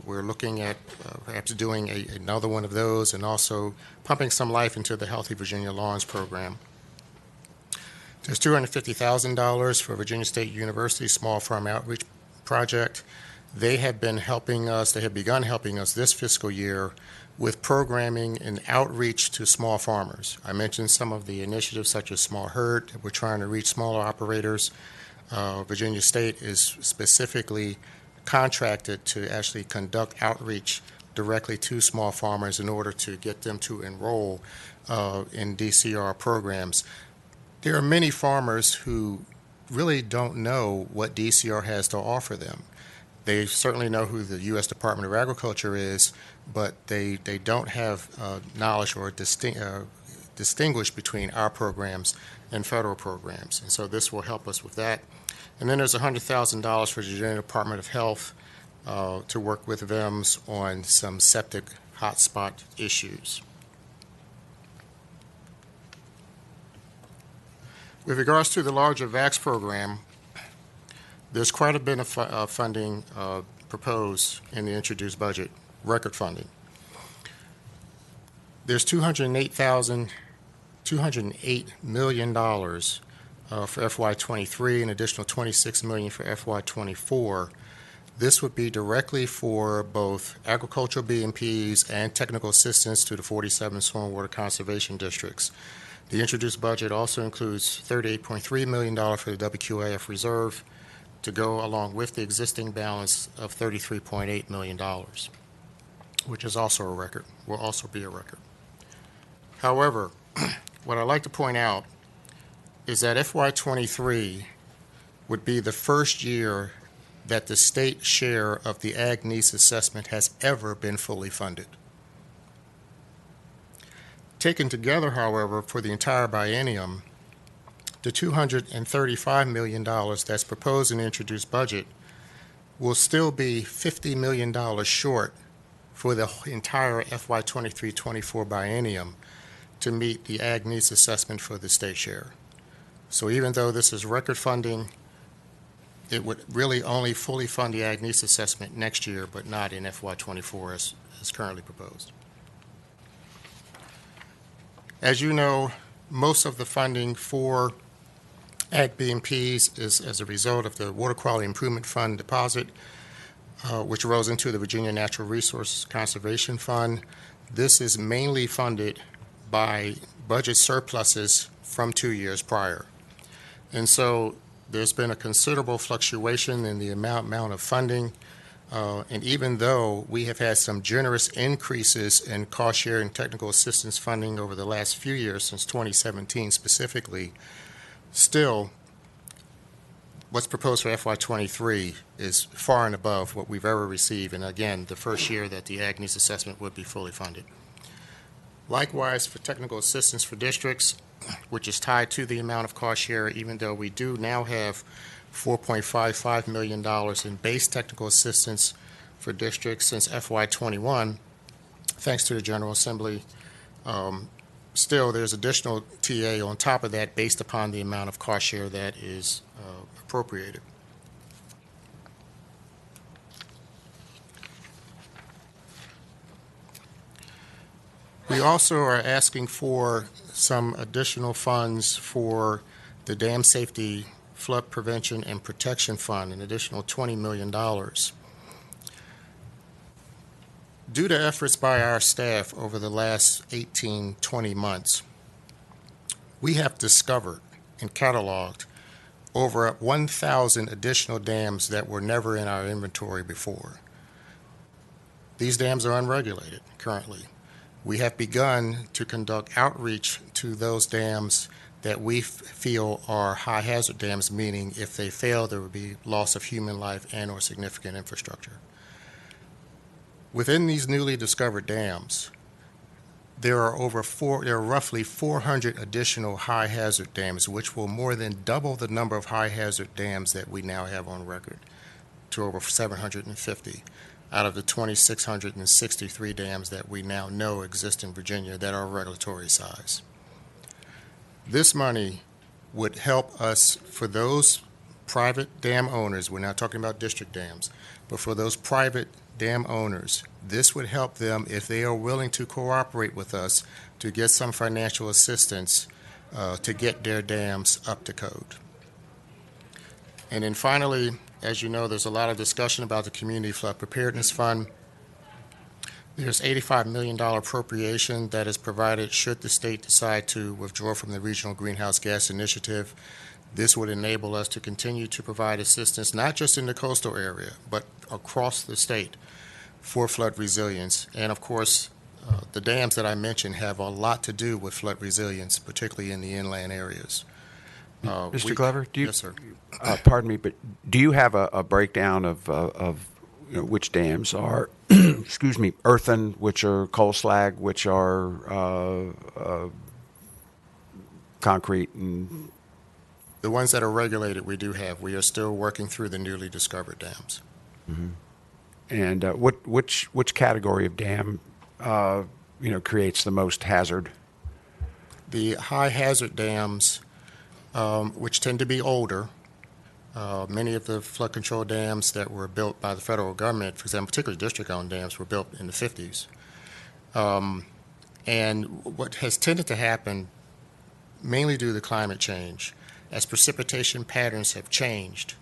We're looking at perhaps doing another one of those and also pumping some life into the Healthy Virginia Lawns program. There's $250,000 for Virginia State University Small Farm Outreach Project. They have been helping us, they have begun helping us this fiscal year with programming and outreach to small farmers. I mentioned some of the initiatives such as Small Herd. We're trying to reach smaller operators. Virginia State is specifically contracted to actually conduct outreach directly to small farmers in order to get them to enroll in DCR programs. There are many farmers who really don't know what DCR has to offer them. They certainly know who the U.S. Department of Agriculture is, but they don't have knowledge or distinguish between our programs and federal programs. And so this will help us with that. And then there's $100,000 for the Virginia Department of Health to work with VIMS on some septic hotspot issues. With regards to the larger VAX program, there's quite a bit of funding proposed in the introduced budget, record funding. There's $208 million for FY23, an additional $26 million for FY24. This would be directly for both agricultural BMPs and technical assistance to the 47 stormwater conservation districts. The introduced budget also includes $38.3 million for the WQAF reserve to go along with the existing balance of $33.8 million, which is also a record, will also be a record. However, what I'd like to point out is that FY23 would be the first year that the state share of the Ag Needs Assessment has ever been fully funded. Taken together, however, for the entire biennium, the $235 million that's proposed in the introduced budget will still be $50 million short for the entire FY23-24 biennium to meet the Ag Needs Assessment for the state share. So even though this is record funding, it would really only fully fund the Ag Needs Assessment next year, but not in FY24 as currently proposed. As you know, most of the funding for Ag BMPs is as a result of the Water Quality Improvement Fund deposit, which rolls into the Virginia Natural Resource Conservation Fund. This is mainly funded by budget surpluses from 2 years prior. And so there's been a considerable fluctuation in the amount of funding. And even though we have had some generous increases in cost share and technical assistance funding over the last few years, since 2017 specifically, still what's proposed for FY23 is far and above what we've ever received. And again, the first year that the Ag Needs Assessment would be fully funded. Likewise, for technical assistance for districts, which is tied to the amount of cost share, even though we do now have $4.55 million in base technical assistance for districts since FY21, thanks to the General Assembly. Still, there's additional TA on top of that based upon the amount of cost share that is appropriated. We also are asking for some additional funds for the Dam Safety, Flood Prevention, and Protection Fund, an additional $20 million. Due to efforts by our staff over the last 20 months, we have discovered and cataloged over 1,000 additional dams that were never in our inventory before. These dams are unregulated currently. We have begun to conduct outreach to those dams that we feel are high hazard dams, meaning if they fail, there would be loss of human life and or significant infrastructure. Within these newly discovered dams, there are roughly 400 additional high hazard dams, which will more than double the number of high hazard dams that we now have on record to over 750 out of the 2,663 dams that we now know exist in Virginia that are regulatory size. This money would help us for those private dam owners. We're not talking about district dams, but for those private dam owners, this would help them if they are willing to cooperate with us to get some financial assistance to get their dams up to code. And then finally, as you know, there's a lot of discussion about the Community Flood Preparedness Fund. There's $85 million appropriation that is provided should the state decide to withdraw from the Regional Greenhouse Gas Initiative. This would enable us to continue to provide assistance, not just in the coastal area, but across the state for flood resilience. And of course, the dams that I mentioned have a lot to do with flood resilience, particularly in the inland areas. Mr. Glover, yes, sir. Pardon me, but do you have a breakdown of which dams are, excuse me, earthen, which are coal slag, which are concrete, and The ones that are regulated, we do have. We are still working through the newly discovered dams. And which category of dam, creates the most hazard? The high hazard dams, which tend to be older, many of the flood control dams that were built by the federal government, for example, particularly district-owned dams, were built in the 50s. And what has tended to happen, mainly due to climate change, as precipitation patterns have changed,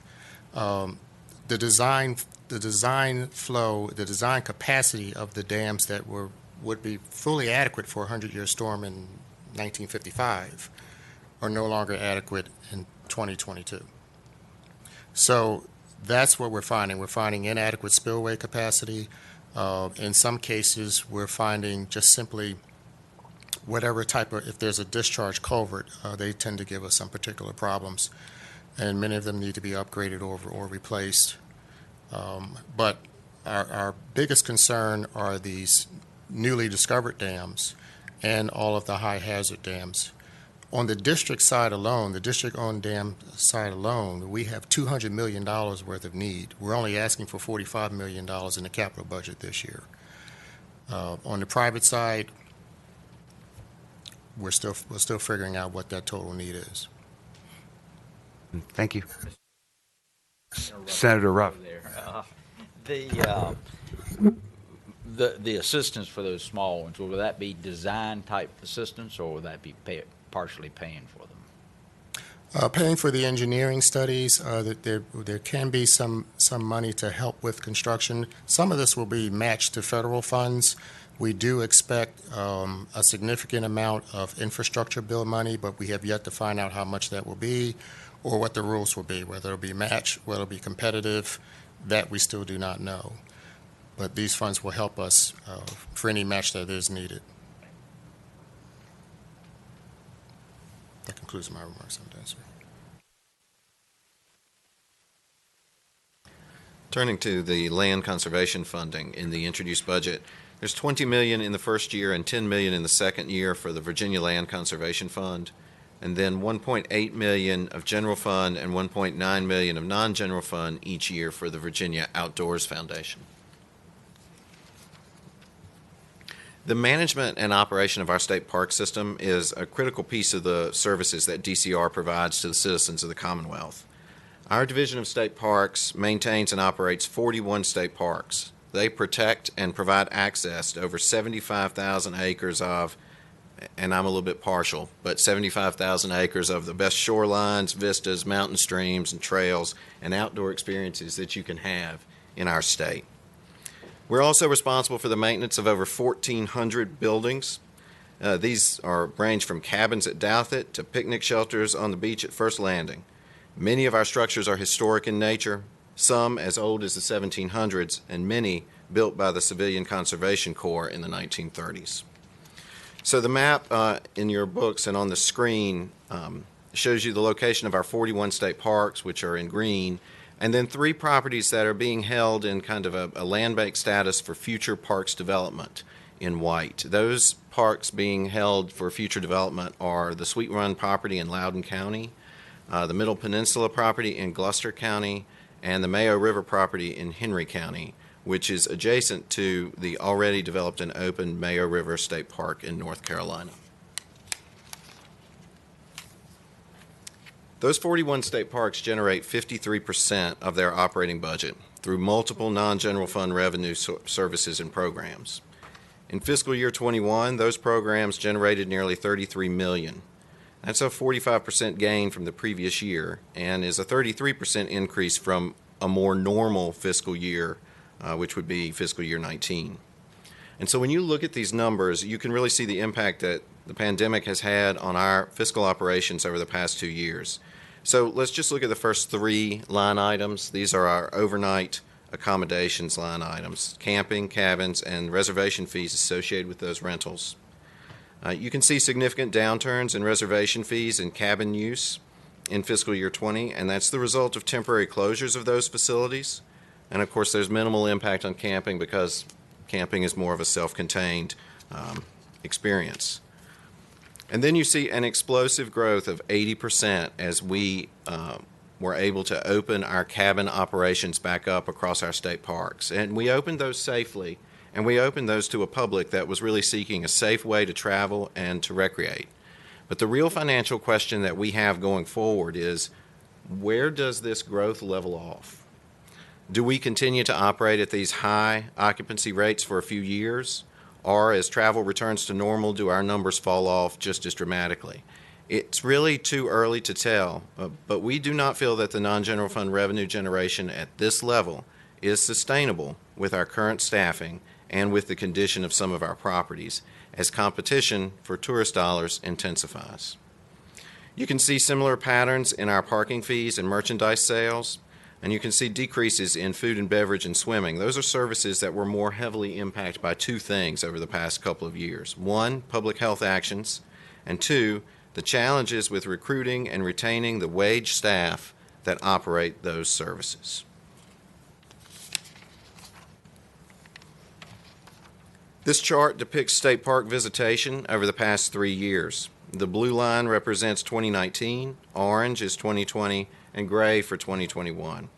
the design flow, the design capacity of the dams that would be fully adequate for a 100-year storm in 1955 are no longer adequate in 2022. So that's what we're finding. We're finding inadequate spillway capacity. In some cases, we're finding just simply whatever type of, if there's a discharge culvert, they tend to give us some particular problems, and many of them need to be upgraded or replaced. But our biggest concern are these newly discovered dams and all of the high hazard dams. On the district side alone, the district-owned dam side alone, we have $200 million worth of need. We're only asking for $45 million in the capital budget this year. On the private side, we're still figuring out what that total need is. Thank you. Senator Ruff. The assistance for those small ones, will that be design type assistance, or will that be partially paying for them? Paying for the engineering studies, there can be some money to help with construction. Some of this will be matched to federal funds. We do expect a significant amount of infrastructure bill money, but we have yet to find out how much that will be or what the rules will be, whether it'll be matched, whether it'll be competitive. That we still do not know. But these funds will help us for any match that is needed. That concludes my remarks. I'm done, sir. Turning to the land conservation funding in the introduced budget, there's $20 million in the first year and $10 million in the second year for the Virginia Land Conservation Fund, and then $1.8 million of general fund and $1.9 million of non-general fund each year for the Virginia Outdoors Foundation. The management and operation of our state park system is a critical piece of the services that DCR provides to the citizens of the Commonwealth. Our Division of State Parks maintains and operates 41 state parks. They protect and provide access to over 75,000 acres of, and I'm a little bit partial, but 75,000 acres of the best shorelines, vistas, mountain streams, and trails, and outdoor experiences that you can have in our state. We're also responsible for the maintenance of over 1,400 buildings. These range from cabins at Douthit to picnic shelters on the beach at First Landing. Many of our structures are historic in nature, some as old as the 1700s, and many built by the Civilian Conservation Corps in the 1930s. So the map in your books and on the screen shows you the location of our 41 state parks, which are in green, and then 3 properties that are being held in kind of a land bank status for future parks development in white. Those parks being held for future development are the Sweet Run property in Loudoun County, the Middle Peninsula property in Gloucester County, and the Mayo River property in Henry County, which is adjacent to the already developed and open Mayo River State Park in North Carolina. Those 41 state parks generate 53% of their operating budget through multiple non-general fund revenue services and programs. In fiscal year 21, those programs generated nearly $33 million. That's a 45% gain from the previous year and is a 33% increase from a more normal fiscal year, which would be fiscal year 19. And so when you look at these numbers, you can really see the impact that the pandemic has had on our fiscal operations over the past 2 years. So let's just look at the first 3 line items. These are our overnight accommodations line items: camping, cabins, and reservation fees associated with those rentals. You can see significant downturns in reservation fees and cabin use in fiscal year 20, and that's the result of temporary closures of those facilities. And of course, there's minimal impact on camping because camping is more of a self-contained experience. And then you see an explosive growth of 80% as we were able to open our cabin operations back up across our state parks. And we opened those safely, and we opened those to a public that was really seeking a safe way to travel and to recreate. But the real financial question that we have going forward is, where does this growth level off? Do we continue to operate at these high occupancy rates for a few years? Or as travel returns to normal, do our numbers fall off just as dramatically? It's really too early to tell, but we do not feel that the non-general fund revenue generation at this level is sustainable with our current staffing and with the condition of some of our properties as competition for tourist dollars intensifies. You can see similar patterns in our parking fees and merchandise sales, and you can see decreases in food and beverage and swimming. Those are services that were more heavily impacted by two things over the past couple of years. One, public health actions, and two, the challenges with recruiting and retaining the wage staff that operate those services. This chart depicts state park visitation over the past 3 years. The blue line represents 2019, orange is 2020, and gray for 2021.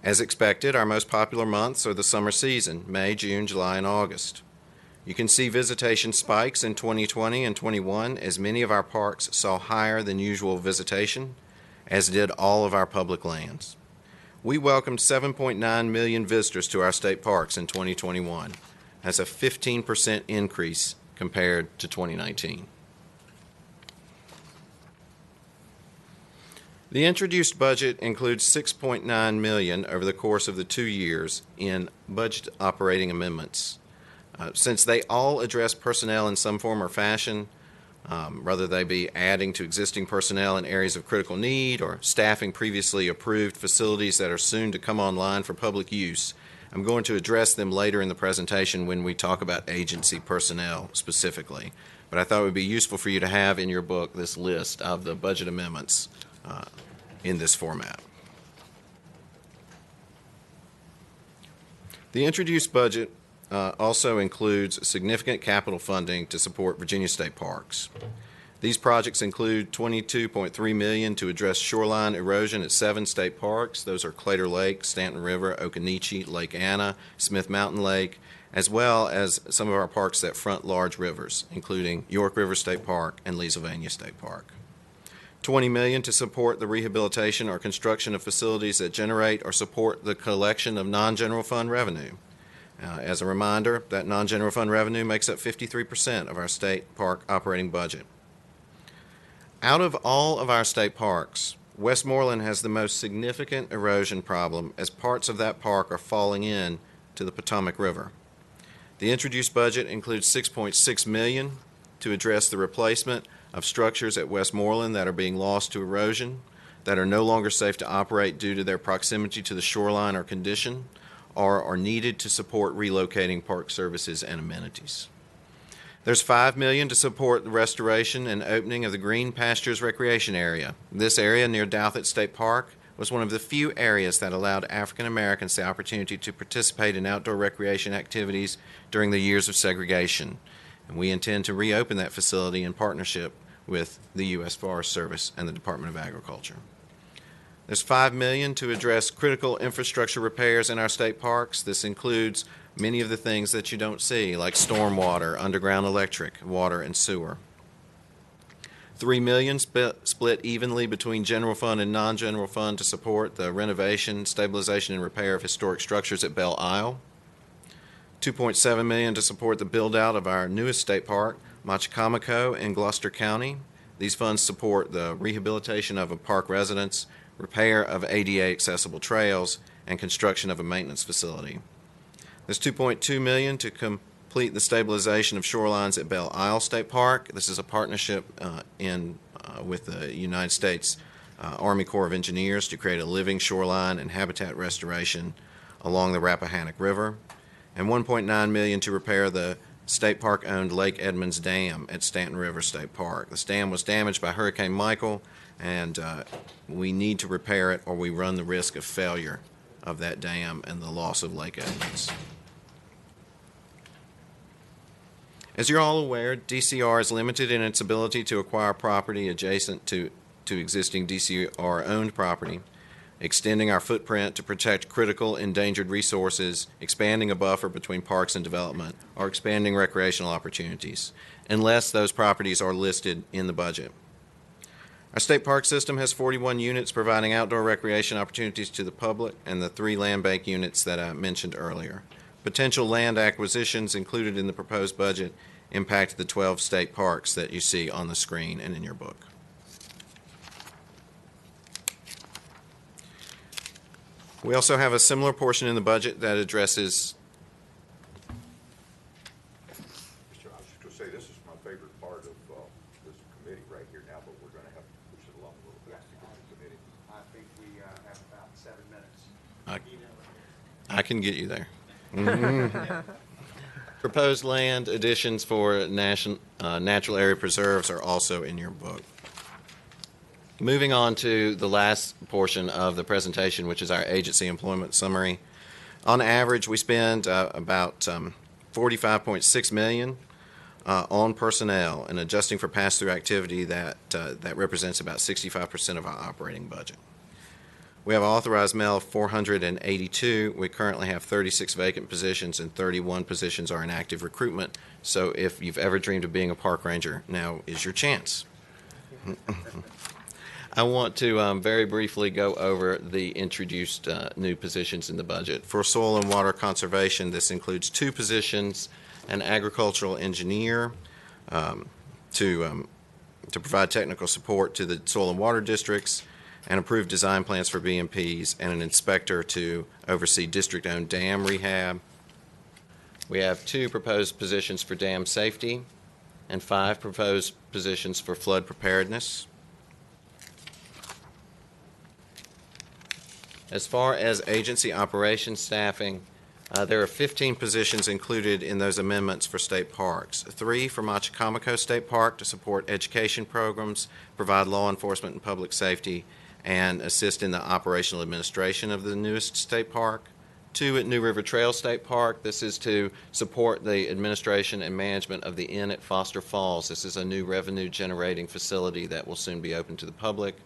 As expected, our most popular months are the summer season, May, June, July, and August. You can see visitation spikes in 2020 and 21 as many of our parks saw higher than usual visitation, as did all of our public lands. We welcomed 7.9 million visitors to our state parks in 2021. That's a 15% increase compared to 2019. The introduced budget includes $6.9 million over the course of the 2 years in budget operating amendments. Since they all address personnel in some form or fashion, whether they be adding to existing personnel in areas of critical need or staffing previously approved facilities that are soon to come online for public use, I'm going to address them later in the presentation when we talk about agency personnel specifically. But I thought it would be useful for you to have in your book this list of the budget amendments in this format. The introduced budget also includes significant capital funding to support Virginia State Parks. These projects include $22.3 million to address shoreline erosion at 7 state parks. Those are Claytor Lake, Stanton River, Occoneechee, Lake Anna, Smith Mountain Lake, as well as some of our parks that front large rivers, including York River State Park and Leesylvania State Park. $20 million to support the rehabilitation or construction of facilities that generate or support the collection of non-general fund revenue. As a reminder, that non-general fund revenue makes up 53% of our state park operating budget. Out of all of our state parks, Westmoreland has the most significant erosion problem as parts of that park are falling in to the Potomac River. The introduced budget includes $6.6 million to address the replacement of structures at Westmoreland that are being lost to erosion, that are no longer safe to operate due to their proximity to the shoreline or condition, or are needed to support relocating park services and amenities. There's $5 million to support the restoration and opening of the Green Pastures Recreation Area. This area near Douthit State Park was one of the few areas that allowed African Americans the opportunity to participate in outdoor recreation activities during the years of segregation. And we intend to reopen that facility in partnership with the U.S. Forest Service and the Department of Agriculture. There's $5 million to address critical infrastructure repairs in our state parks. This includes many of the things that you don't see, like stormwater, underground electric, water, and sewer. $3 million split evenly between general fund and non-general fund to support the renovation, stabilization, and repair of historic structures at Belle Isle. $2.7 million to support the build-out of our newest state park, Machicomico in Gloucester County. These funds support the rehabilitation of a park residence, repair of ADA accessible trails, and construction of a maintenance facility. There's $2.2 million to complete the stabilization of shorelines at Belle Isle State Park. This is a partnership with the United States Army Corps of Engineers to create a living shoreline and habitat restoration along the Rappahannock River, and $1.9 million to repair the state park-owned Lake Edmonds Dam at Stanton River State Park. This dam was damaged by Hurricane Michael, and we need to repair it or we run the risk of failure of that dam and the loss of Lake Edmonds. As you're all aware, DCR is limited in its ability to acquire property adjacent to existing DCR-owned property, extending our footprint to protect critical endangered resources, expanding a buffer between parks and development, or expanding recreational opportunities, unless those properties are listed in the budget. Our state park system has 41 units providing outdoor recreation opportunities to the public and the 3 land bank units that I mentioned earlier. Potential land acquisitions included in the proposed budget impact the 12 state parks that you see on the screen and in your book. We also have a similar portion in the budget that addresses. Mr. I was just going to say, this is my favorite part of this committee right here now, but we're going to have to push it along a little bit to get to the committee. I think we have about 7 minutes. I can get you there. Proposed land additions for natural area preserves are also in your book. Moving on to the last portion of the presentation, which is our agency employment summary. On average, we spend about $45.6 million on personnel, and adjusting for pass-through activity, that represents about 65% of our operating budget. We have authorized mail of 482. We currently have 36 vacant positions, and 31 positions are in active recruitment. So if you've ever dreamed of being a park ranger, now is your chance. I want to very briefly go over the introduced new positions in the budget. For soil and water conservation, this includes 2 positions, an agricultural engineer to provide technical support to the soil and water districts, and approve design plans for BMPs, and an inspector to oversee district-owned dam rehab. We have 2 proposed positions for dam safety and 5 proposed positions for flood preparedness. As far as agency operations staffing, there are 15 positions included in those amendments for state parks. 3 for Machicomico State Park to support education programs, provide law enforcement and public safety, and assist in the operational administration of the newest state park. 2 at New River Trail State Park. This is to support the administration and management of the Inn at Foster Falls. This is a new revenue-generating facility that will soon be open to the public.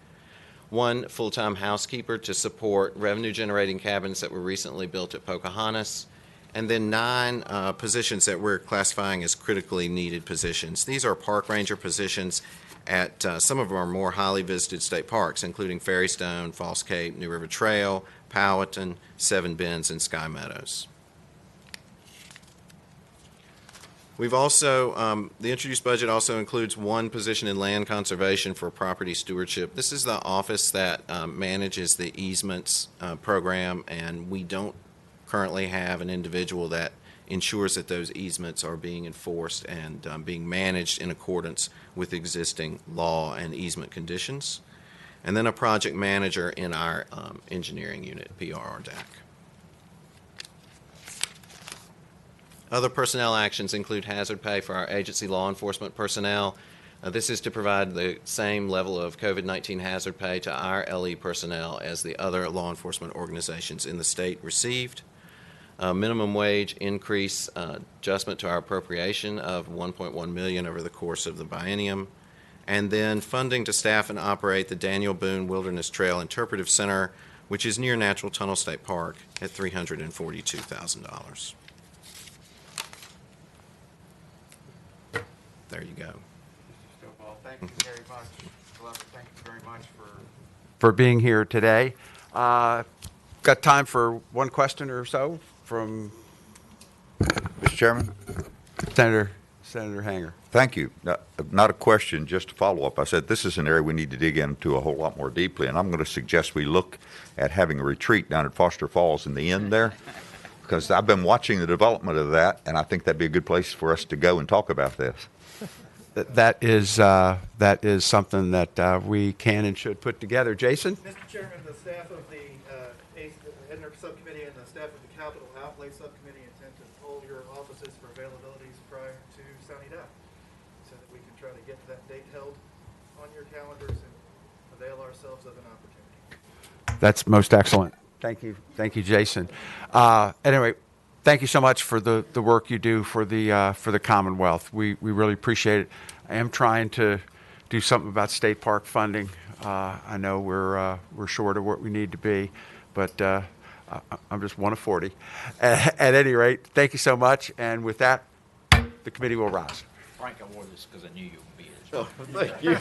1 full-time housekeeper to support revenue-generating cabins that were recently built at Pocahontas. And then 9 positions that we're classifying as critically needed positions. These are park ranger positions at some of our more highly visited state parks, including Ferrystone, Falls Cape, New River Trail, Powhatan, Seven Bends, and Sky Meadows. We've also, the introduced budget also includes 1 position in land conservation for property stewardship. This is the office that manages the easements program, and we don't currently have an individual that ensures that those easements are being enforced and being managed in accordance with existing law and easement conditions. And then a project manager in our engineering unit, PRR-DAC. Other personnel actions include hazard pay for our agency law enforcement personnel. This is to provide the same level of COVID-19 hazard pay to our LE personnel as the other law enforcement organizations in the state received. Minimum wage increase adjustment to our appropriation of $1.1 million over the course of the biennium. And then funding to staff and operate the Daniel Boone Wilderness Trail Interpretive Center, which is near Natural Tunnel State Park, at $342,000. There you go. Thank you very much. Thank you very much for being here today. Got time for one question or so from Mr. Chairman? Senator Hanger. Thank you. Not a question, just a follow-up. I said this is an area we need to dig into a whole lot more deeply, and I'm going to suggest we look at having a retreat down at Foster Falls in the Inn there, because I've been watching the development of that, and I think that'd be a good place for us to go and talk about this. That is something that we can and should put together. Jason? Mr. Chairman, the staff of the EDNR subcommittee and the staff of the Capital Outlay subcommittee intend to hold your offices for availabilities prior to Sunny Day, so that we can try to get that date held on your calendars and avail ourselves of an opportunity. That's most excellent. Thank you, Jason. Anyway, thank you so much for the work you do for the Commonwealth. We really appreciate it. I am trying to do something about state park funding. I know we're short of what we need to be, but I'm just one of 40. At any rate, thank you so much. And with that, the committee will rise. Frank, I wore this because I knew you would be here. Thank you.